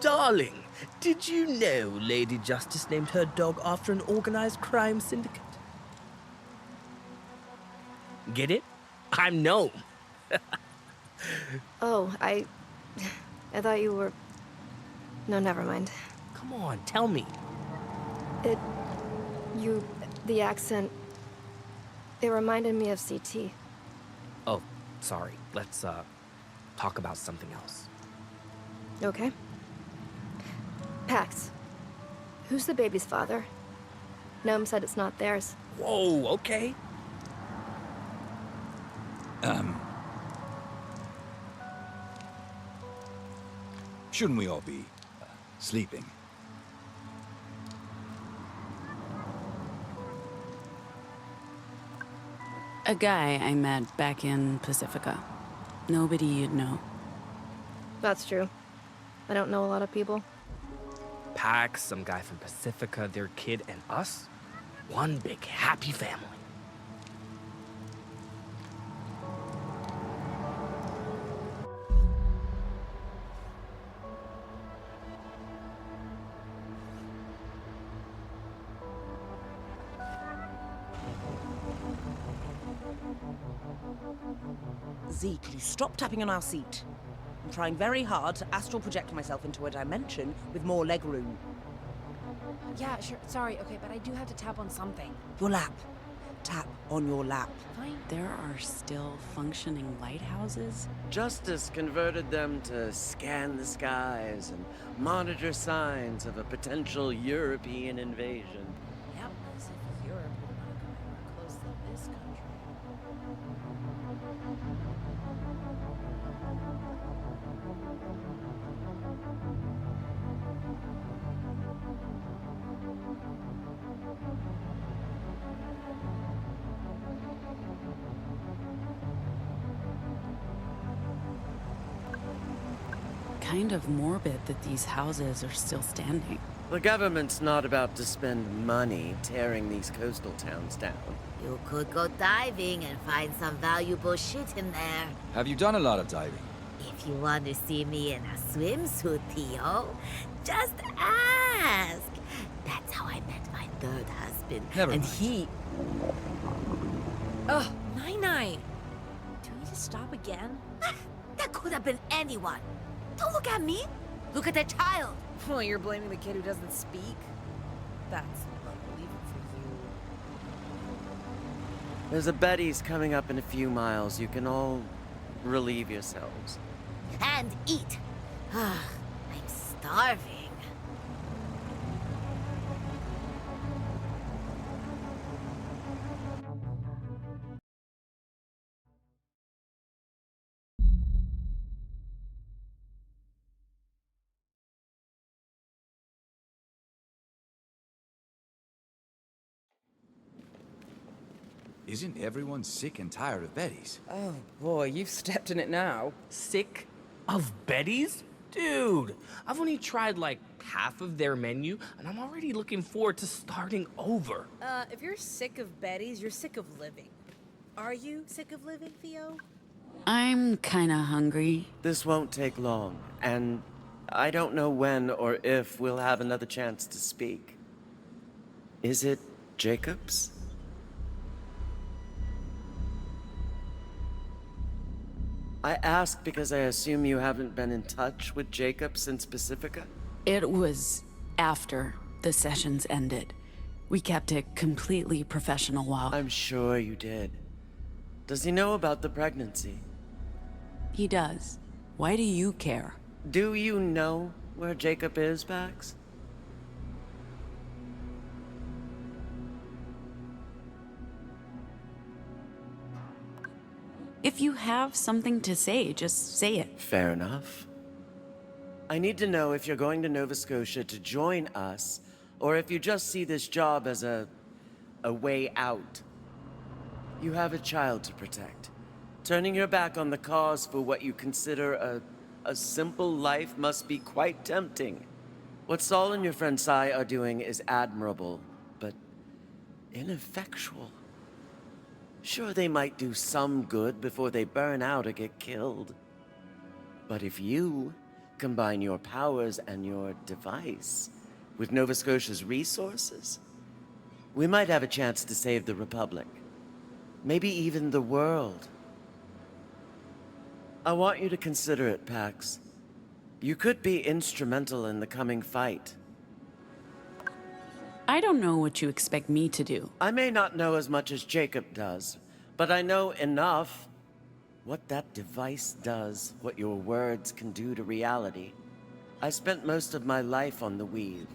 Darling, did you know Lady Justice named her dog after an organized crime syndicate? Get it? I'm Gnome. Oh, I thought you were... No, never mind. Come on, tell me. The accent, it reminded me of CT. Oh, sorry. Let's, talk about something else. Okay. Pax, who's the baby's father? Gnome said it's not theirs. Whoa, okay. Shouldn't we all be sleeping? A guy I met back in Pacifica. Nobody you'd know. That's true. I don't know a lot of people. Pax, some guy from Pacifica, their kid, and us. One big happy family. Zeke, will you stop tapping on our seat? I'm trying very hard to astral project myself into a dimension with more legroom. Yeah, sure. Sorry, okay, but I do have to tap on something. Your lap. Tap on your lap. Fine. There are still functioning lighthouses? Justice converted them to scan the skies and monitor signs of a potential European invasion. Yep, as if Europe would want to come anywhere close to this country. Kind of morbid that these houses are still standing. The government's not about to spend money tearing these coastal towns down. You could go diving and find some valuable shit in there. Have you done a lot of diving? If you want to see me in a swimsuit, Theo, just ask. That's how I met my third husband. Never and mind. he... Ugh, Nine. Do we need to stop again? That could have been anyone. Don't look at me. Look at the child. Well, you're blaming the kid who doesn't speak? That's unbelievable for you. There's a Betty's coming up in a few miles. You can all relieve yourselves. And eat. I'm starving. Isn't everyone sick and tired of Betty's? Oh boy, you've stepped in it now. Sick of Betty's? Dude, I've only tried like half of their menu, and I'm already looking forward to starting over. If you're sick of Betty's, you're sick of living. Are you sick of living, Theo? I'm kinda hungry. This won't take long, and I don't know when or if we'll have another chance to speak. Is it Jacobs? I ask because I assume you haven't been in touch with Jacob since Pacifica? It was after the sessions ended. We kept it completely professional while... I'm sure you did. Does he know about the pregnancy? He does. Why do you care? Do you know where Jacob is, Pax? If you have something to say, just say it. Fair enough. I need to know if you're going to Nova Scotia to join us, or if you just see this job as a way out. You have a child to protect. Turning your back on the cause for what you consider a simple life must be quite tempting. What Saul and your friend Sai are doing is admirable, but ineffectual. Sure, they might do some good before they burn out or get killed. But if you combine your powers and your device with Nova Scotia's resources, we might have a chance to save the Republic. Maybe even the world. I want you to consider it, Pax. You could be instrumental in the coming fight. I don't know what you expect me to do. I may not know as much as Jacob does, but I know enough. What that device does, what your words can do to reality. I spent most of my life on the Weave,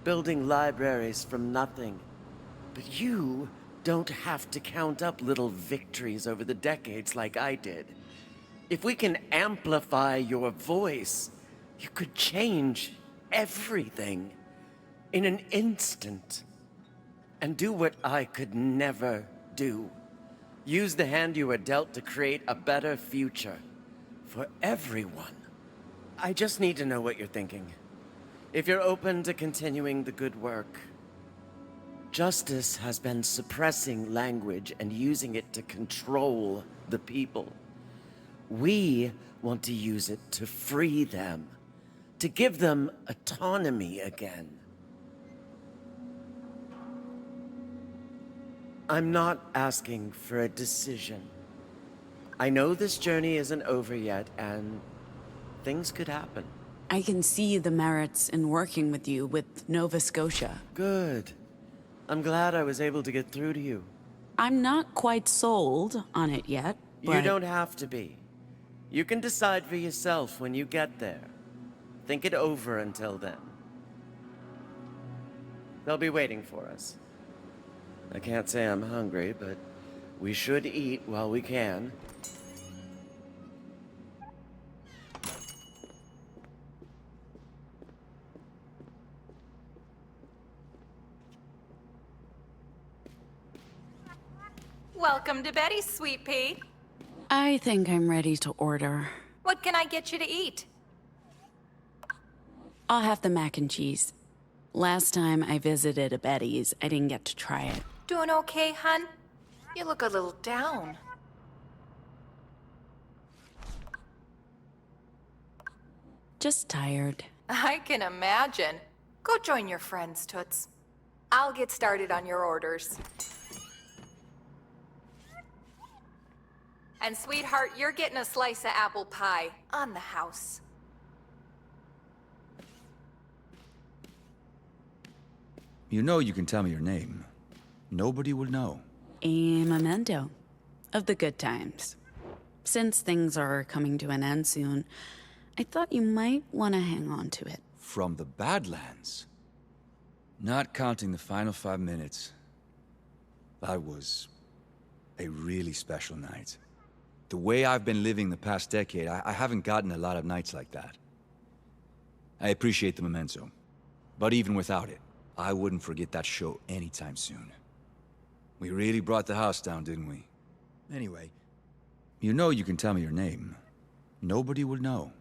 building libraries from nothing. But you don't have to count up little victories over the decades like I did. If we can amplify your voice, you could change everything in an instant. And do what I could never do. Use the hand you were dealt to create a better future for everyone. I just need to know what you're thinking. If you're open to continuing the good work. Justice has been suppressing language and using it to control the people. We want to use it to free them, to give them autonomy again. I'm not asking for a decision. I know this journey isn't over yet, and things could happen. I can see the merits in working with you with Nova Scotia. Good. I'm glad I was able to get through to you. I'm not quite sold on it yet, but... You don't have to be. You can decide for yourself when you get there. Think it over until then. They'll be waiting for us. I can't say I'm hungry, but we should eat while we can. Welcome to Betty's, Sweet Pea. I think I'm ready to order. What can I get you to eat? I'll have the mac and cheese. Last time I visited a Betty's, I didn't get to try it. Doing okay, hun? You look a little down. Just tired. I can imagine. Go join your friends, Toots. I'll get started on your orders. And sweetheart, you're getting a slice of apple pie on the house. You know you can tell me your name. Nobody will know. A memento of the good times. Since things are coming to an end soon, I thought you might want to hang on to it. From the Badlands. Not counting the final 5 minutes. That was a really special night. The way I've been living the past decade, I haven't gotten a lot of nights like that. I appreciate the memento. But even without it, I wouldn't forget that show anytime soon. We really brought the house down, didn't we? Anyway, you know you can tell me your name. Nobody will know.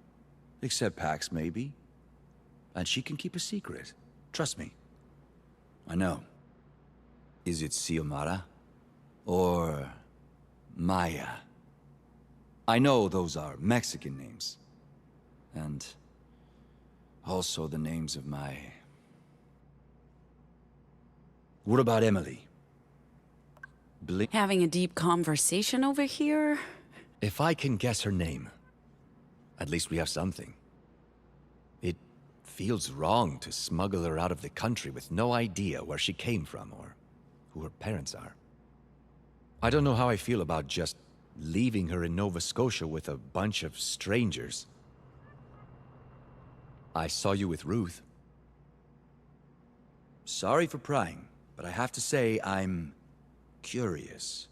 Except Pax, maybe. And she can keep a secret. Trust me. I know. Is it Xiomara? Or Maya? I know those are Mexican names. And also the names of my... What about Emily? Having a deep conversation over here? If I can guess her name, at least we have something. It feels wrong to smuggle her out of the country with no idea where she came from or who her parents are. I don't know how I feel about just leaving her in Nova Scotia with a bunch of strangers. I saw you with Ruth. Sorry for prying, but I have to say I'm curious.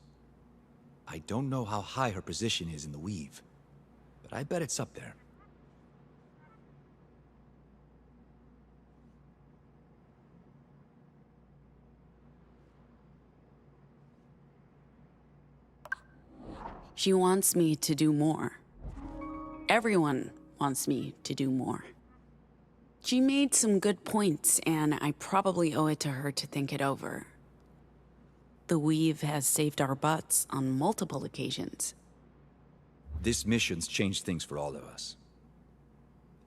I don't know how high her position is in the weave, but I bet it's up there. She wants me to do more. Everyone wants me to do more. She made some good points, and I probably owe it to her to think it over. The weave has saved our butts on multiple occasions. This mission's changed things for all of us.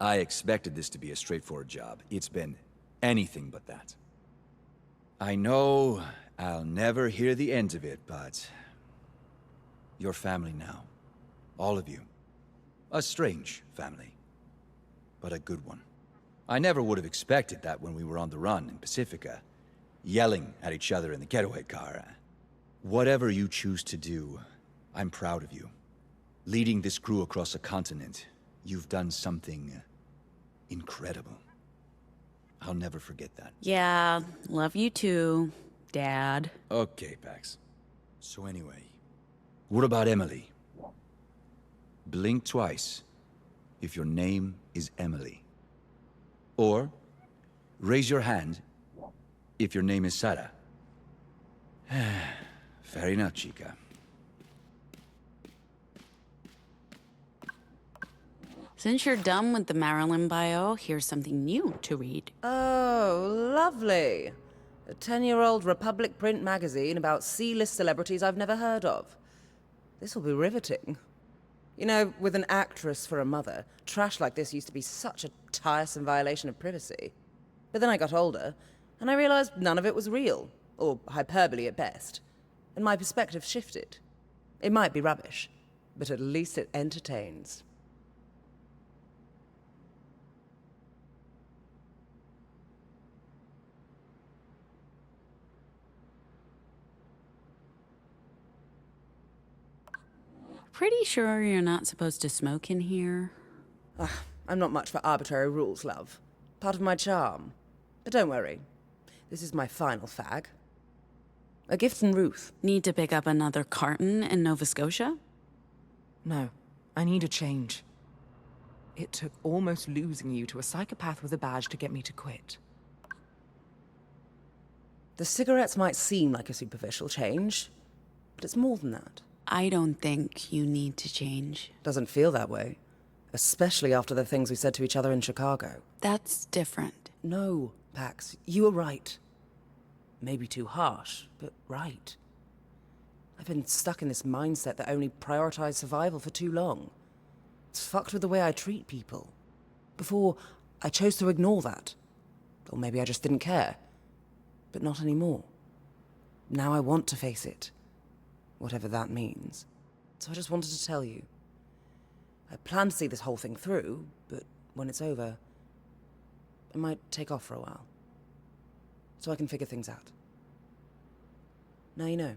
I expected this to be a straightforward job. It's been anything but that. I know I'll never hear the end of it, but... you're family now. All of you. A strange family, but a good one. I never would have expected that when we were on the run in Pacifica, yelling at each other in the getaway car. Whatever you choose to do, I'm proud of you. Leading this crew across a continent, you've done something incredible. I'll never forget that. Yeah, love you too, Dad. Okay, Pax. So anyway, what about Emily? Blink twice if your name is Emily. Or raise your hand if your name is Sarah. Fair enough, chica. Since you're done with the Marilyn bio, here's something new to read. Oh, lovely. A 10-year-old Republic print magazine about C-list celebrities I've never heard of. This will be riveting. You know, with an actress for a mother, trash like this used to be such a tiresome violation of privacy. But then I got older, and I realized none of it was real, or hyperbole at best, and my perspective shifted. It might be rubbish, but at least it entertains. Pretty sure you're not supposed to smoke in here? I'm not much for arbitrary rules, love. Part of my charm. But don't worry. This is my final fag. A gift from Ruth. Need to pick up another carton in Nova Scotia? No, I need a change. It took almost losing you to a psychopath with a badge to get me to quit. The cigarettes might seem like a superficial change, but it's more than that. I don't think you need to change. Doesn't feel that way. Especially after the things we said to each other in Chicago. That's different. No, Pax, you were right. Maybe too harsh, but right. I've been stuck in this mindset that only prioritized survival for too long. It's fucked with the way I treat people. Before, I chose to ignore that. Or maybe I just didn't care. But not anymore. Now I want to face it. Whatever that means. So I just wanted to tell you. I plan to see this whole thing through, but when it's over, I might take off for a while. So I can figure things out. Now you know.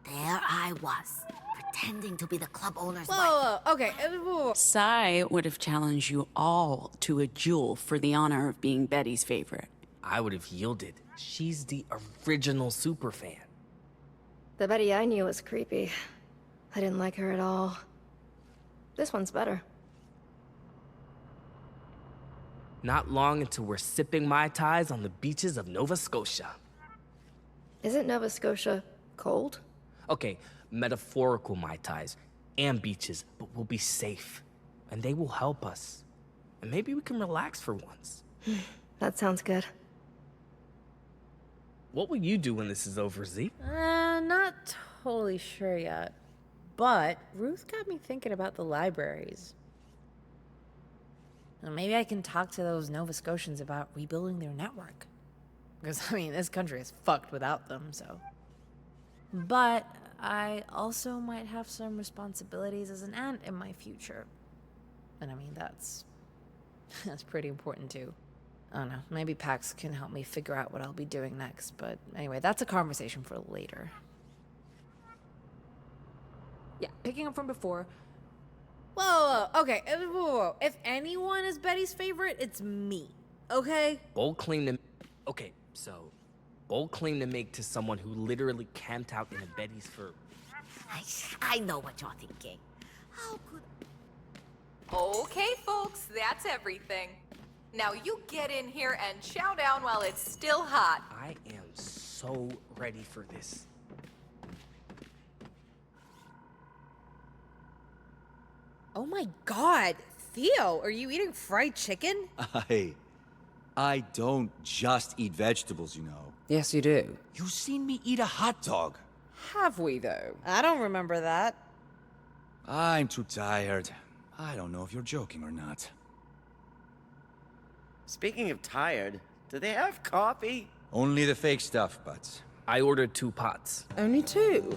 There I was, pretending to be the club owner's wife. Whoa, okay. Sai would have challenged you all to a duel for the honor of being Betty's favorite. I would have yielded. She's the original superfan. The Betty I knew was creepy. I didn't like her at all. This one's better. Not long until we're sipping Mai Tais on the beaches of Nova Scotia. Isn't Nova Scotia cold? Okay, metaphorical Mai Tais and beaches, but we'll be safe. And they will help us. And maybe we can relax for once. That sounds good. What will you do when this is over, Z? Not totally sure yet. But Ruth got me thinking about the libraries. Maybe I can talk to those Nova Scotians about rebuilding their network. Because, I mean, this country is fucked without them, so. But I also might have some responsibilities as an aunt in my future. And I mean, that's pretty important too. I don't know, maybe Pax can help me figure out what I'll be doing next. But anyway, that's a conversation for later. Yeah, picking up from before. Whoa, okay. Whoa. If anyone is Betty's favorite, it's me. Okay? Bold claim to... Okay, so... Bold claim to make to someone who literally camped out in a Betty's for... I know what you're thinking. How could... Okay, folks, that's everything. Now you get in here and chow down while it's still hot. I am so ready for this. Oh my god, Theo, are you eating fried chicken? I don't just eat vegetables, you know. Yes, you do. You seen me eat a hot dog. Have we, though? I don't remember that. I'm too tired. I don't know if you're joking or not. Speaking of tired, do they have coffee? Only the fake stuff, but... I ordered 2 pots. Only 2?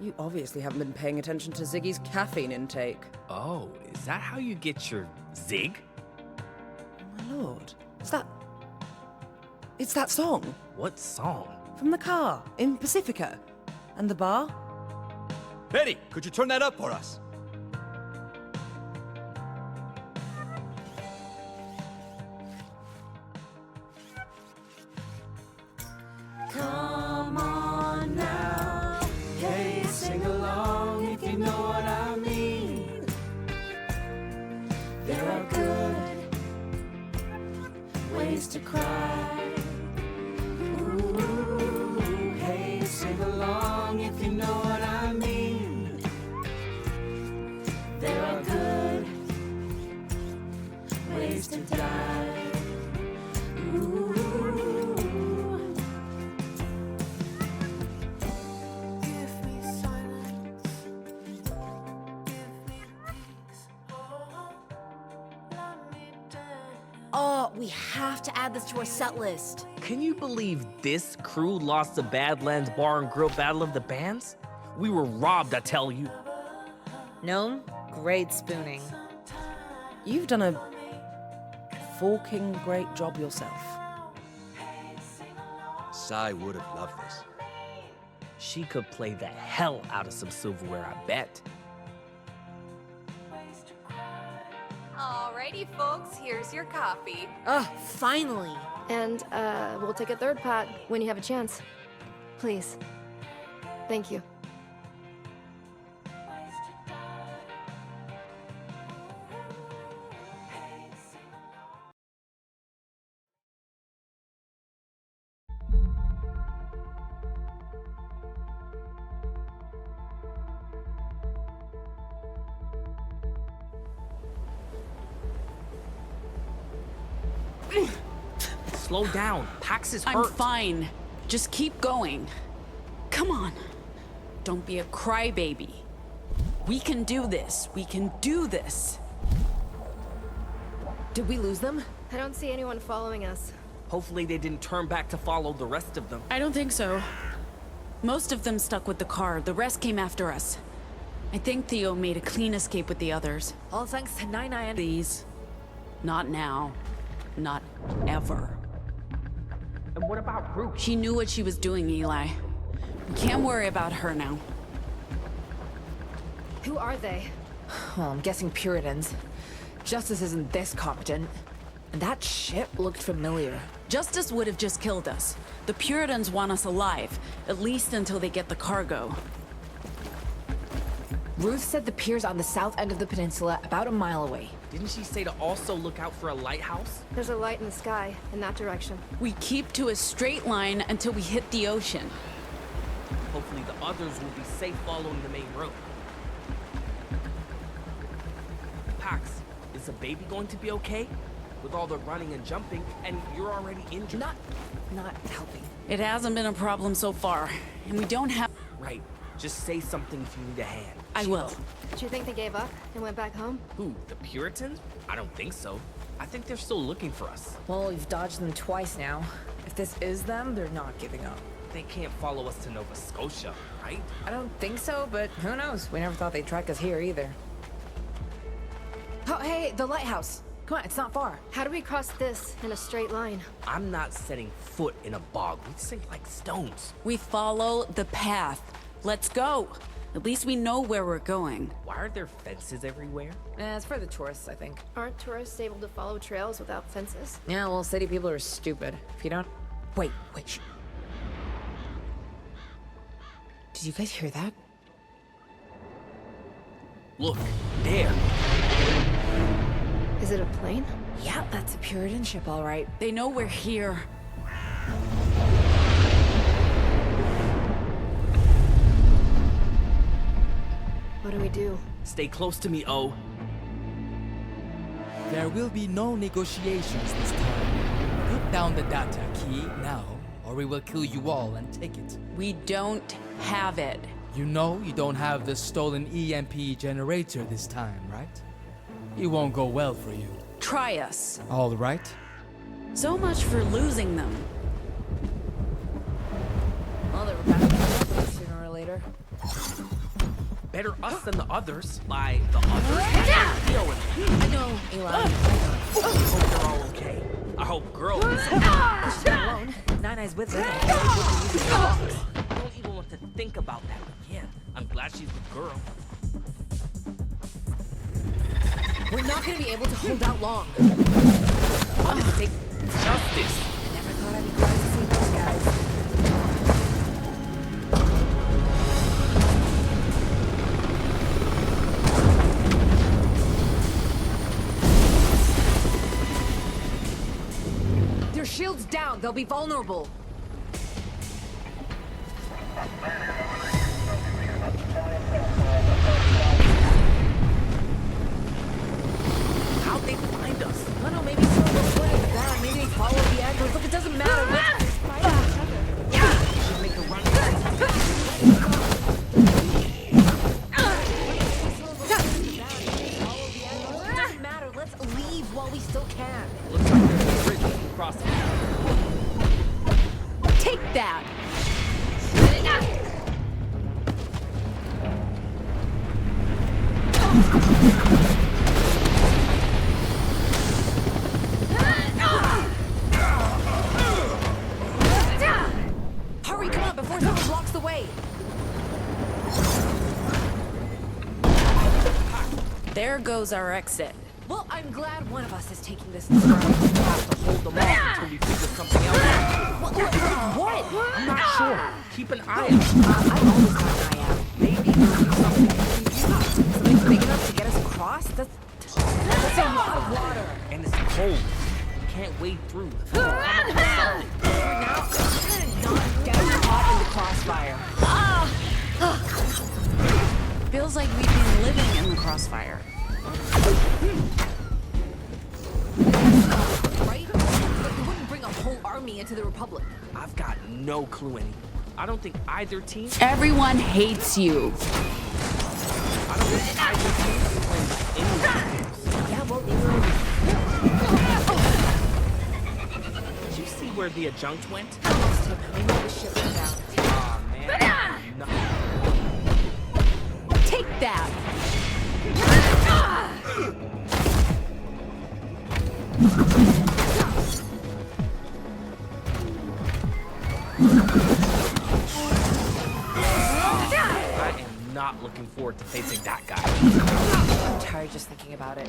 You obviously haven't been paying attention to Ziggy's caffeine intake. Oh, is that how you get your zig? My lord, is that... It's that song. What song? From the car, in Pacifica. And the bar? Betty, could you turn that up for us? Come on now, hey, sing along if you know what I mean. There are good ways to cry. Ooh, hey, sing along if you know what I mean. There are good ways to die. Ooh. Oh, we have to add this to our set list. Can you believe this crew lost the Badlands Bar and Grill Battle of the Bands? We were robbed, I tell you. Gnome, great spooning. You've done a fucking great job yourself. Sai would have loved this. She could play the hell out of some silverware, I bet. Alrighty, folks, here's your coffee. Finally. And, we'll take a third pot when you have a chance. Please. Thank you. Slow down. Pax is hurt. I'm fine. Just keep going. Come on. Don't be a crybaby. We can do this. We can do this. Did we lose them? I don't see anyone following us. Hopefully they didn't turn back to follow the rest of them. I don't think so. Most of them stuck with the car. The rest came after us. I think Theo made a clean escape with the others. All thanks to Nine and... Please. Not now. Not ever. And what about Ruth? She knew what she was doing, Eli. We can't worry about her now. Who are they? Well, I'm guessing Puritans. Justice isn't this competent. And that ship looked familiar. Justice would have just killed us. The Puritans want us alive, at least until they get the cargo. Ruth said the pier's on the south end of the peninsula, about a mile away. Didn't she say to also look out for a lighthouse? There's a light in the sky, in that direction. We keep to a straight line until we hit the ocean. Hopefully the others will be safe following the main road. Pax, is the baby going to be okay? With all the running and jumping, and you're already injured. Not helping. It hasn't been a problem so far, and we don't have... Right. Just say something if you need a hand. I will. Do you think they gave up and went back home? Who, the Puritans? I don't think so. I think they're still looking for us. Well, we've dodged them twice now. If this is them, they're not giving up. They can't follow us to Nova Scotia, right? I don't think so, but who knows? We never thought they'd track us here either. Oh, hey, the lighthouse. Come on, it's not far. How do we cross this in a straight line? I'm not setting foot in a bog. We sink like stones. We follow the path. Let's go. At least we know where we're going. Why are there fences everywhere? It's for the tourists, I think. Aren't tourists able to follow trails without fences? Yeah, well, city people are stupid. If you don't... Wait, shh. Did you guys hear that? Look, there. Is it a plane? Yeah, that's a Puritan ship, all right. They know we're here. What do we do? Stay close to me, O. There will be no negotiations this time. Put down the data key now, or we will kill you all and take it. We don't have it. You know you don't have the stolen EMP generator this time, right? It won't go well for you. Try us. All right. So much for losing them. Well, they were bound to catch up sooner or later. Better us than the others. By the others. I know, Eli. I hope they're all okay. I hope girls. She's not alone. Nine Eyes with them. I don't even want to think about that, but yeah, I'm glad she's with girl. We're not gonna be able to hold out long. I'm gonna take justice. I never thought I'd be glad to see those guys. Their shields down. They'll be vulnerable. How'd they find us? I don't know, maybe some of us went in that. Maybe they followed the echoes. Look, it doesn't matter. Let's fight each other. We should make a run. It doesn't matter. Let's leave while we still can. Looks like there's a bridge crossing. Take that! Hurry, come on, before someone blocks the way. There goes our exit. Well, I'm glad one of us is taking this in stride. We'll have to hold them off until we figure something else. What? I'm not sure. Keep an eye out. I always got an eye out. Maybe there'll be something. Something big enough to get us across? That's a lot of water. And it's cold. We can't wade through. For now, I'm not getting caught in the crossfire. Feels like we've been living in the crossfire. Right? But you wouldn't bring a whole army into the Republic. I've got no clue any. I don't think either team. Everyone hates you. I don't think either team is anyone. Yeah, well, Did you see where the adjunct went? maybe the ship went down. Aw, man. No. Take that! I am not looking forward to facing that guy. I'm tired just thinking about it.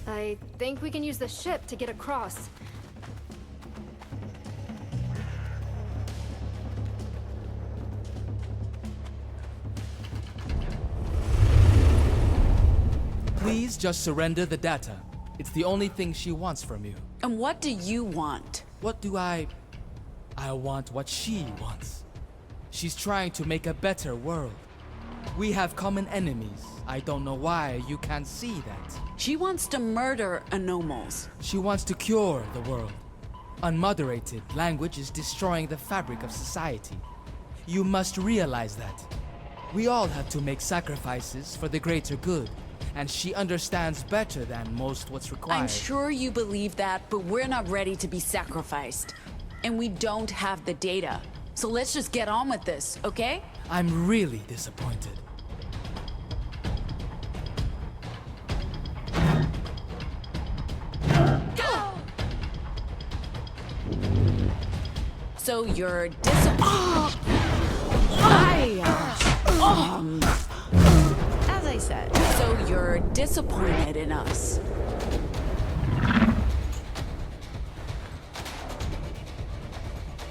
I think we can use the ship to get across. Please just surrender the data. It's the only thing she wants from you. And what do you want? What do I I want what she wants. She's trying to make a better world. We have common enemies. I don't know why you can't see that. She wants to murder anomals. She wants to cure the world. Unmoderated language is destroying the fabric of society. You must realize that. We all have to make sacrifices for the greater good, and she understands better than most what's required. I'm sure you believe that, but we're not ready to be sacrificed. And we don't have the data. So let's just get on with this, okay? I'm really disappointed. So you're disappointed. As I said, so you're disappointed in us.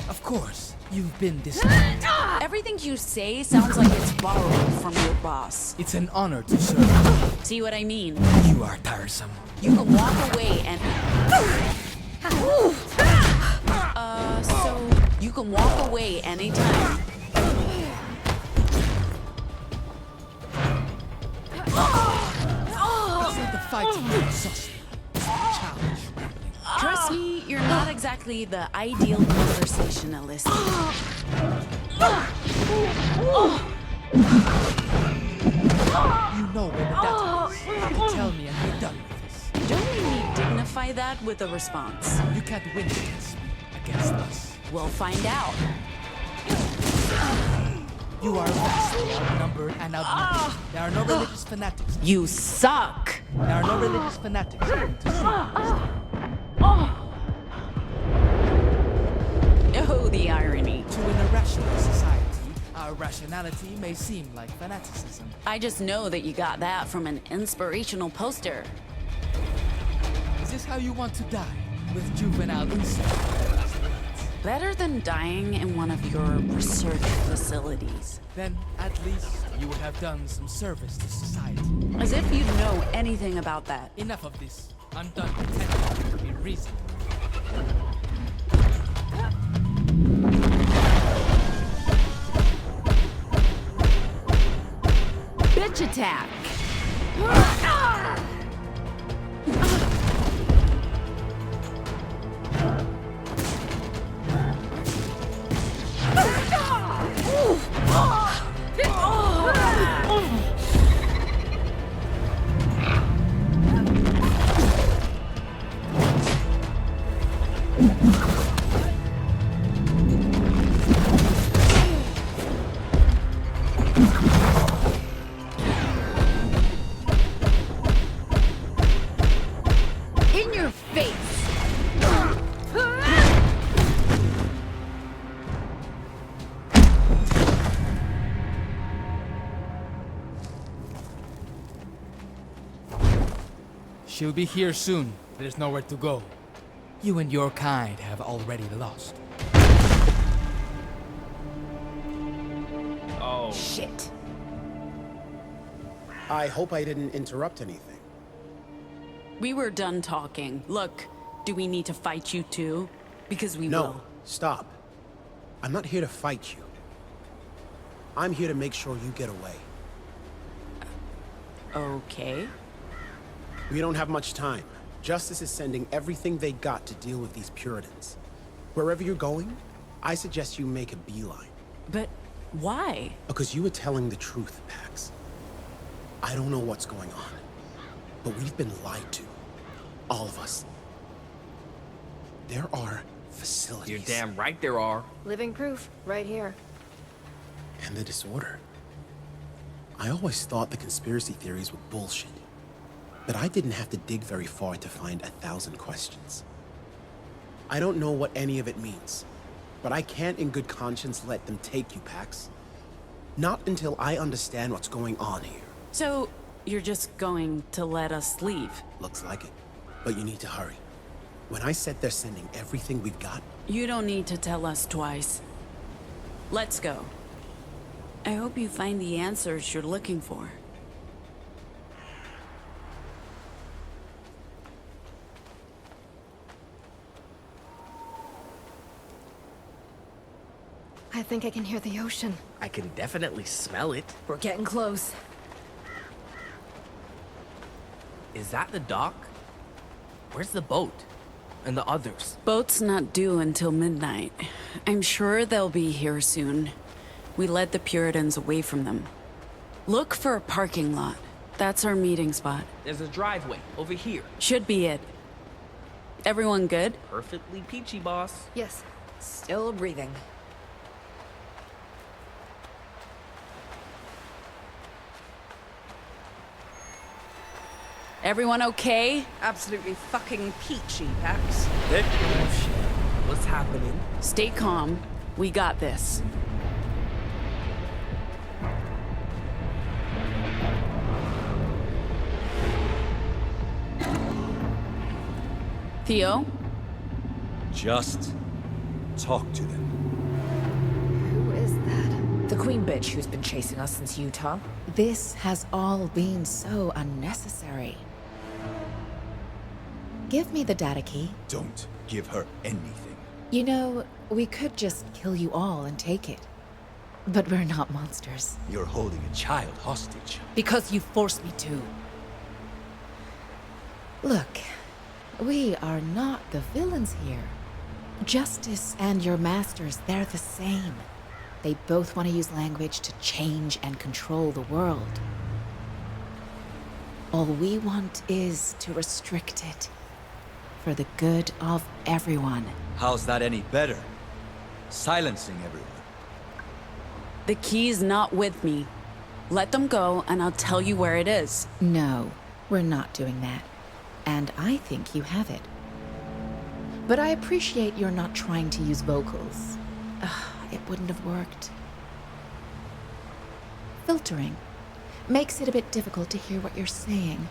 Of course, you've been disappointed. Everything you say sounds like it's borrowed from your boss. It's an honor to serve. See what I mean? You are tiresome. You can walk away and... so you can walk away anytime. It's not the fighting you're exhausted. It's the challenge. Trust me, you're not exactly the ideal conversationalist. You know where the data is. You can tell me and we're done with this. Don't make me dignify that with a response. You can't win against us. We'll find out. You are vastly outnumbered and outnumbered. There are no religious fanatics. You suck! There are no religious fanatics willing to see. Oh, the irony. To an irrational society, our rationality may seem like fanaticism. I just know that you got that from an inspirational poster. Is this how you want to die? With juvenile instinct? Better than dying in one of your research facilities. Then, at least, you would have done some service to society. As if you'd know anything about that. Enough of this. I'm done pretending to be reasonable. Bitch attack! In your face! She'll be here soon. There's nowhere to go. You and your kind have already lost. Oh. Shit. I hope I didn't interrupt anything. We were done talking. Look, do we need to fight you too? Because we No, will. stop. I'm not here to fight you. I'm here to make sure you get away. Okay. We don't have much time. Justice is sending everything they got to deal with these Puritans. Wherever you're going, I suggest you make a beeline. But why? Because you were telling the truth, Pax. I don't know what's going on, but we've been lied to. All of us. There are facilities. You're damn right there are. Living proof, right here. And the disorder. I always thought the conspiracy theories were bullshit. But I didn't have to dig very far to find 1,000 questions. I don't know what any of it means, but I can't in good conscience let them take you, Pax. Not until I understand what's going on here. So, you're just going to let us leave? Looks like it. But you need to hurry. When I said they're sending everything we've got... You don't need to tell us twice. Let's go. I hope you find the answers you're looking for. I think I can hear the ocean. I can definitely smell it. We're getting close. Is that the dock? Where's the boat? And the others? Boat's not due until midnight. I'm sure they'll be here soon. We led the Puritans away from them. Look for a parking lot. That's our meeting spot. There's a driveway over here. Should be it. Everyone good? Perfectly peachy, boss. Yes. Still breathing. Everyone okay? Absolutely fucking peachy, Pax. Oh shit. What's happening? Stay calm. We got this. Theo? Just talk to them. Who is that? The queen bitch who's been chasing us since Utah. This has all been so unnecessary. Give me the data key. Don't give her anything. You know, we could just kill you all and take it. But we're not monsters. You're holding a child hostage. Because you forced me to. Look, we are not the villains here. Justice and your masters, they're the same. They both want to use language to change and control the world. All we want is to restrict it. For the good of everyone. How's that any better? Silencing everyone. The key's not with me. Let them go and I'll tell you where it is. No, we're not doing that. And I think you have it. But I appreciate you're not trying to use vocals. It wouldn't have worked. Filtering makes it a bit difficult to hear what you're saying.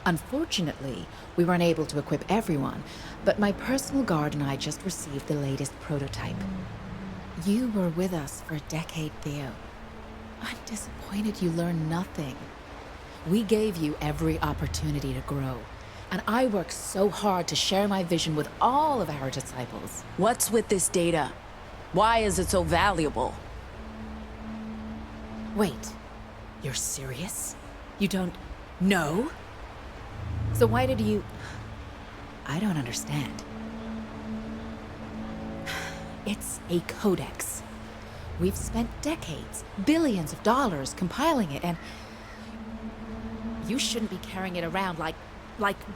Unfortunately, we weren't able to equip everyone, but my personal guard and I just received the latest prototype. You were with us for a decade, Theo. I'm disappointed you learned nothing. We gave you every opportunity to grow, and I worked so hard to share my vision with all of our disciples. What's with this data? Why is it so valuable? Wait, you're serious? You don't know? So why did you... I don't understand. It's a codex. We've spent decades, billions of dollars compiling it, and... You shouldn't be carrying it around like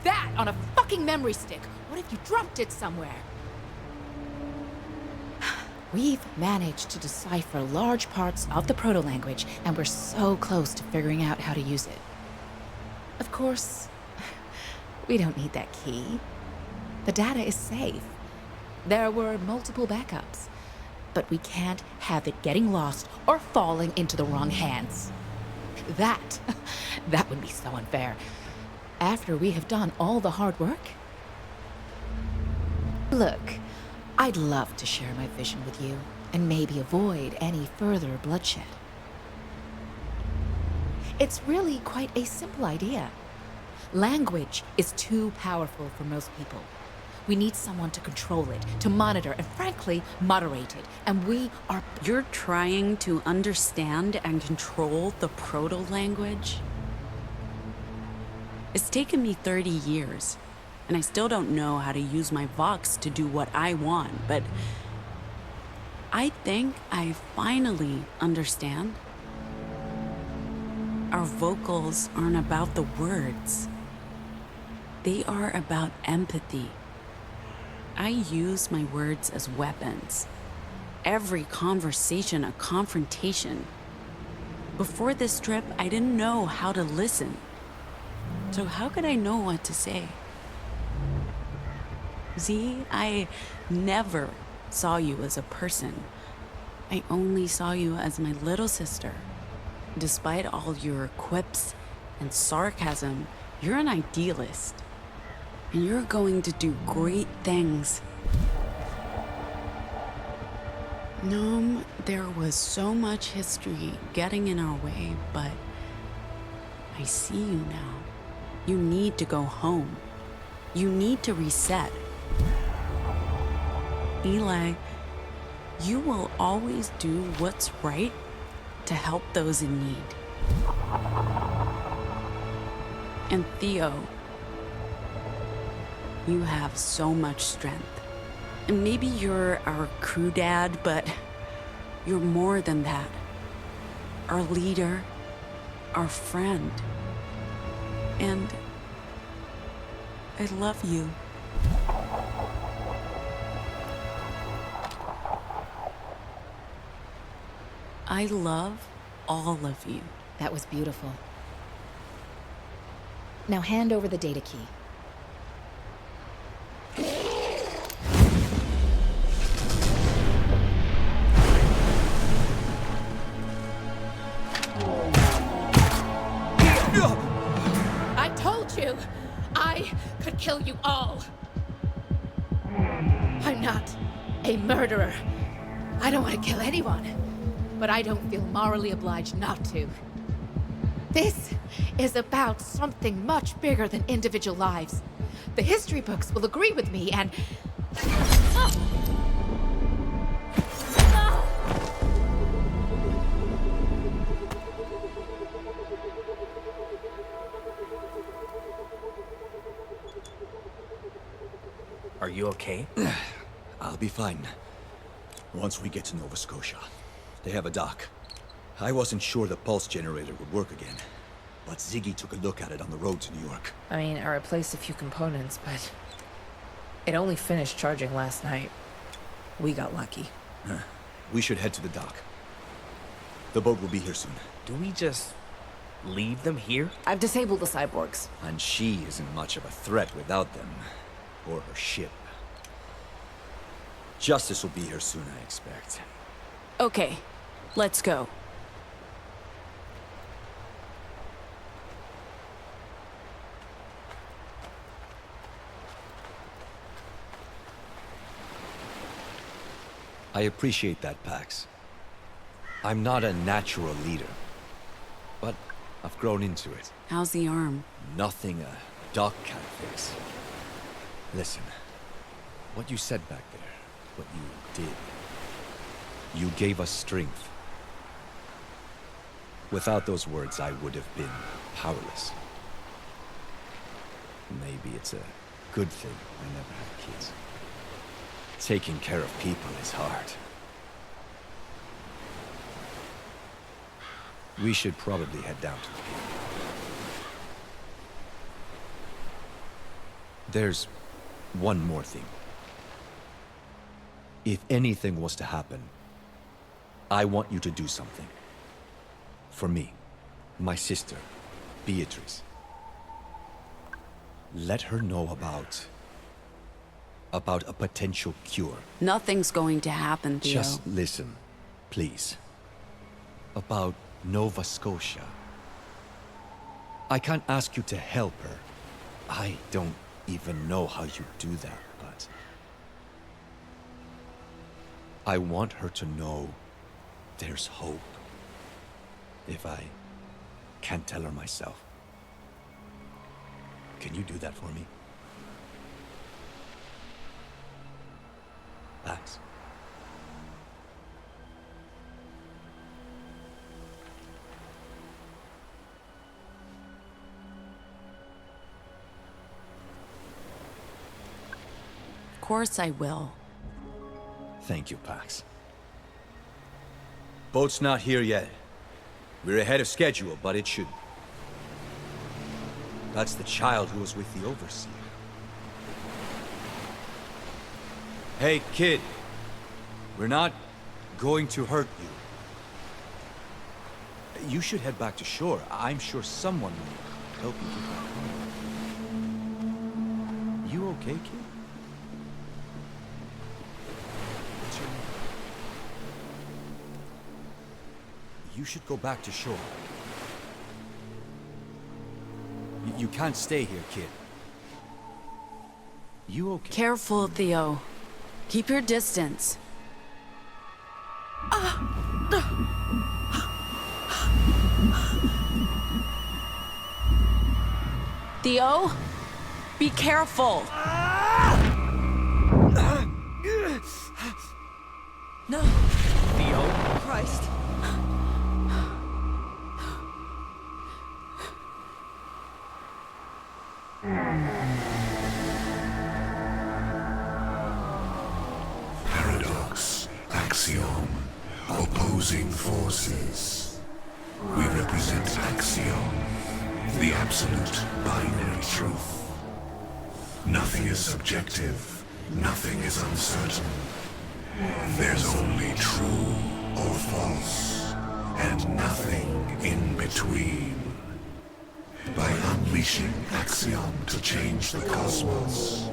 that on a fucking memory stick. What if you dropped it somewhere? We've managed to decipher large parts of the proto-language, and we're so close to figuring out how to use it. Of course, we don't need that key. The data is safe. There were multiple backups, but we can't have it getting lost or falling into the wrong hands. That would be so unfair. After we have done all the hard work? Look, I'd love to share my vision with you, and maybe avoid any further bloodshed. It's really quite a simple idea. Language is too powerful for most people. We need someone to control it, to monitor, and frankly, moderate it. And we are... You're trying to understand and control the proto-language? It's taken me 30 years, and I still don't know how to use my Vox to do what I want, but I think I finally understand. Our vocals aren't about the words. They are about empathy. I use my words as weapons. Every conversation a confrontation. Before this trip, I didn't know how to listen. So how could I know what to say? Z, I never saw you as a person. I only saw you as my little sister. Despite all your quips and sarcasm, you're an idealist. And you're going to do great things. Gnome, there was so much history getting in our way, but I see you now. You need to go home. You need to reset. Eli, you will always do what's right to help those in need. And Theo, you have so much strength. And maybe you're our crew dad, but you're more than that. Our leader, our friend. And I love you. I love all of you. That was beautiful. Now hand over the data key. I told you, I could kill you all. I'm not a murderer. I don't want to kill anyone, but I don't feel morally obliged not to. This is about something much bigger than individual lives. The history books will agree with me, and... Are you okay? I'll be fine. Once we get to Nova Scotia. They have a dock. I wasn't sure the pulse generator would work again, but Ziggy took a look at it on the road to New York. I mean, I replaced a few components, but it only finished charging last night. We got lucky. We should head to the dock. The boat will be here soon. Do we just leave them here? I've disabled the cyborgs. And she isn't much of a threat without them. Or her ship. Justice will be here soon, I expect. Okay, let's go. I appreciate that, Pax. I'm not a natural leader, but I've grown into it. How's the arm? Nothing a doc can't fix. Listen, what you said back there, what you did, you gave us strength. Without those words, I would have been powerless. Maybe it's a good thing I never had kids. Taking care of people is hard. We should probably head down to the pier. There's one more thing. If anything was to happen, I want you to do something. For me, my sister, Beatrice. Let her know about a potential cure. Nothing's going to happen, Theo. Just listen, please. About Nova Scotia. I can't ask you to help her. I don't even know how you do that, but... I want her to know there's hope. If I can't tell her myself. Can you do that for me? Thanks. Of course I will. Thank you, Pax. Boat's not here yet. We're ahead of schedule, but it should. That's the child who was with the Overseer. Hey, kid. We're not going to hurt you. You should head back to shore. I'm sure someone will help you get back home. You okay, kid? What's your name? You should go back to shore. You can't stay here, kid. You okay? Careful, Theo. Keep your distance. Theo, be careful. No. Christ! Paradox, axiom, opposing forces. We represent axiom, the absolute binary truth. Nothing is subjective, nothing is uncertain. There's only true or false, and nothing in between. By unleashing Axiom to change the cosmos,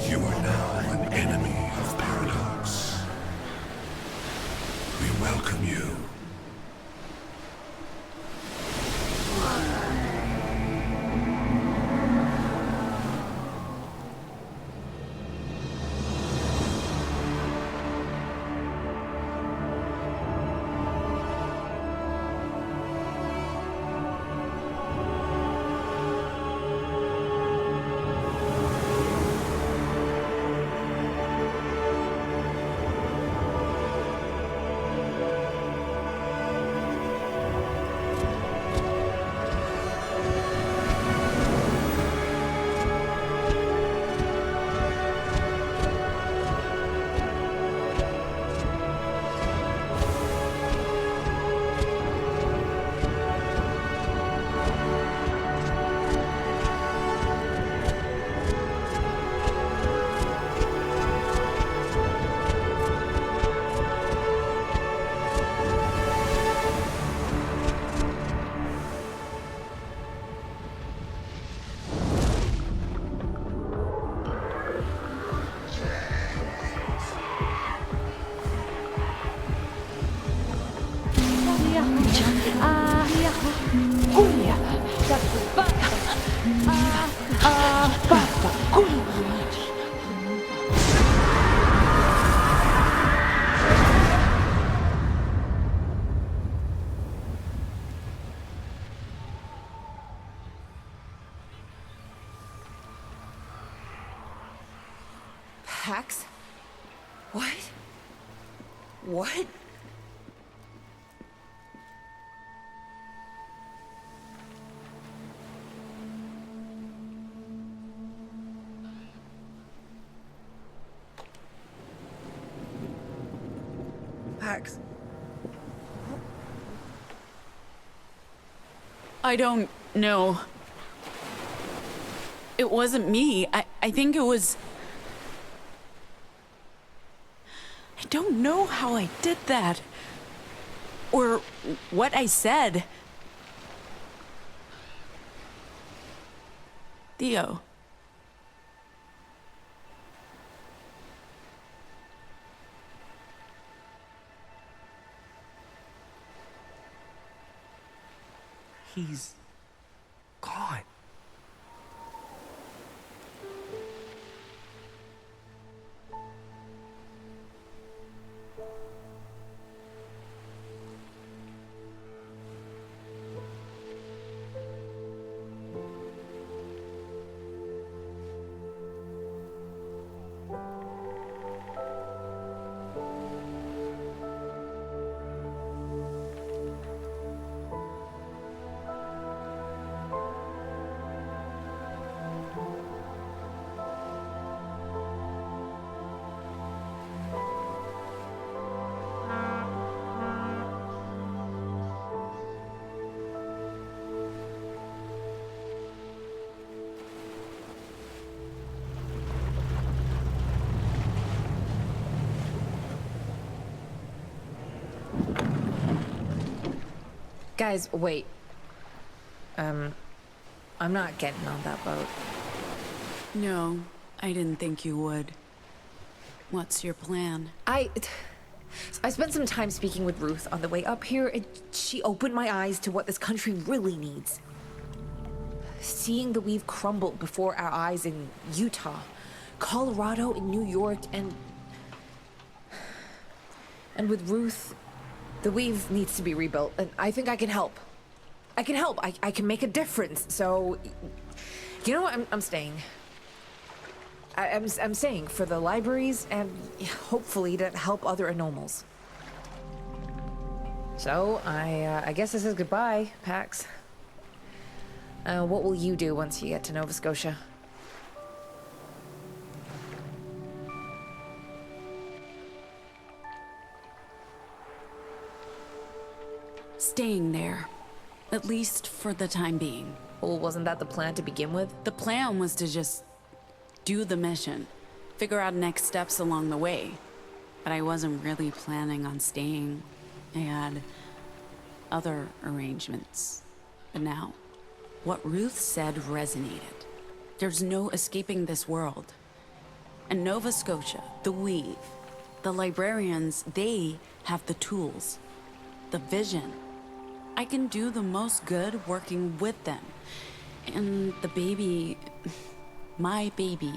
you are now an enemy of Paradox. We welcome you. Pax? What? What? Pax. I don't know. It wasn't me. I think it was... I don't know how I did that. Or what I said. Theo. He's gone. Guys, wait. I'm not getting on that boat. No, I didn't think you would. What's your plan? I spent some time speaking with Ruth on the way up here, and she opened my eyes to what this country really needs. Seeing the weave crumble before our eyes in Utah, Colorado, and New York, and with Ruth, the weave needs to be rebuilt, and I think I can help. I can help. I can make a difference. So, you know what? I'm staying. I'm staying for the libraries and hopefully to help other anomals. So, I guess this is goodbye, Pax. What will you do once you get to Nova Scotia? Staying there. At least for the time being. Well, wasn't that the plan to begin with? The plan was to just do the mission. Figure out next steps along the way. But I wasn't really planning on staying. I had other arrangements. But now, what Ruth said resonated. There's no escaping this world. And Nova Scotia, the Weave, the librarians, they have the tools, the vision. I can do the most good working with them. And the baby, my baby,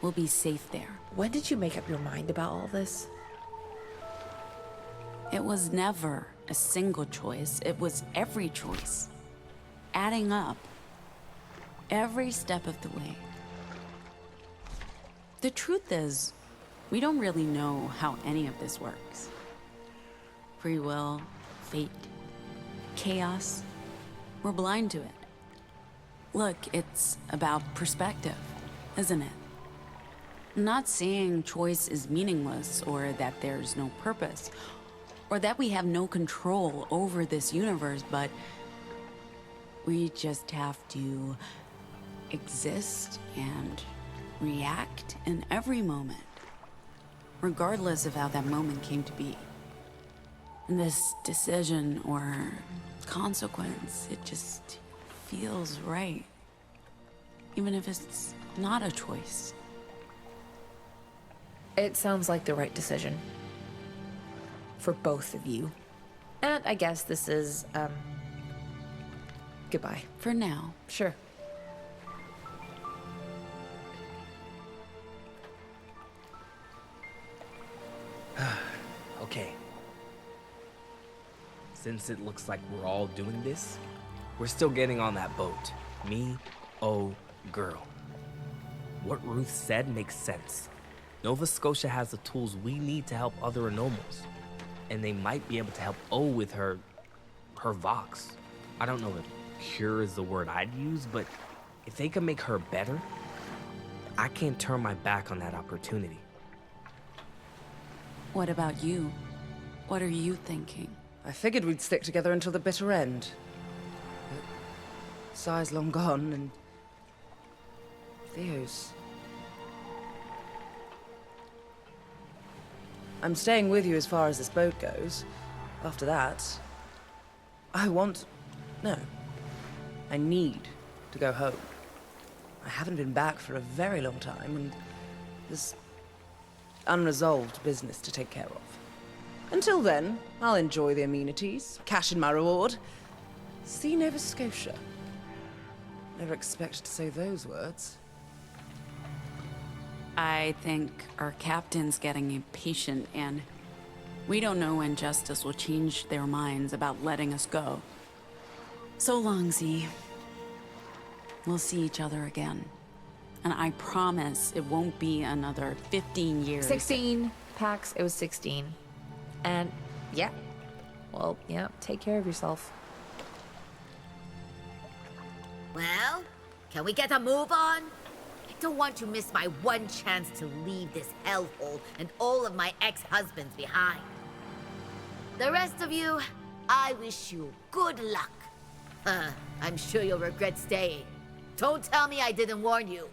will be safe there. When did you make up your mind about all this? It was never a single choice. It was every choice. Adding up. Every step of the way. The truth is, we don't really know how any of this works. Free will, fate, chaos. We're blind to it. Look, it's about perspective, isn't it? I'm not saying choice is meaningless or that there's no purpose or that we have no control over this universe, but we just have to exist and react in every moment, regardless of how that moment came to be. And this decision or consequence, it just feels right, even if it's not a choice. It sounds like the right decision. For both of you. And I guess this is, goodbye. For now. Sure. Okay. Since it looks like we're all doing this, we're still getting on that boat. Me, oh, girl. What Ruth said makes sense. Nova Scotia has the tools we need to help other anomals. And they might be able to help O with her Vox. I don't know if cure is the word I'd use, but if they can make her better, I can't turn my back on that opportunity. What about you? What are you thinking? I figured we'd stick together until the bitter end. But Sai's long gone, and Theo's. I'm staying with you as far as this boat goes. After that, I need to go home. I haven't been back for a very long time, and there's unresolved business to take care of. Until then, I'll enjoy the amenities, cash in my reward. See Nova Scotia. Never expected to say those words. I think our captain's getting impatient, and we don't know when Justice will change their minds about letting us go. So long, Z. We'll see each other again. And I promise it won't be another 15 years. 16, Pax. It was 16. And, yeah. Well, yeah, take care of yourself. Well, can we get a move on? I don't want to miss my one chance to leave this hellhole and all of my ex-husbands behind. The rest of you, I wish you good luck. I'm sure you'll regret staying. Don't tell me I didn't warn you.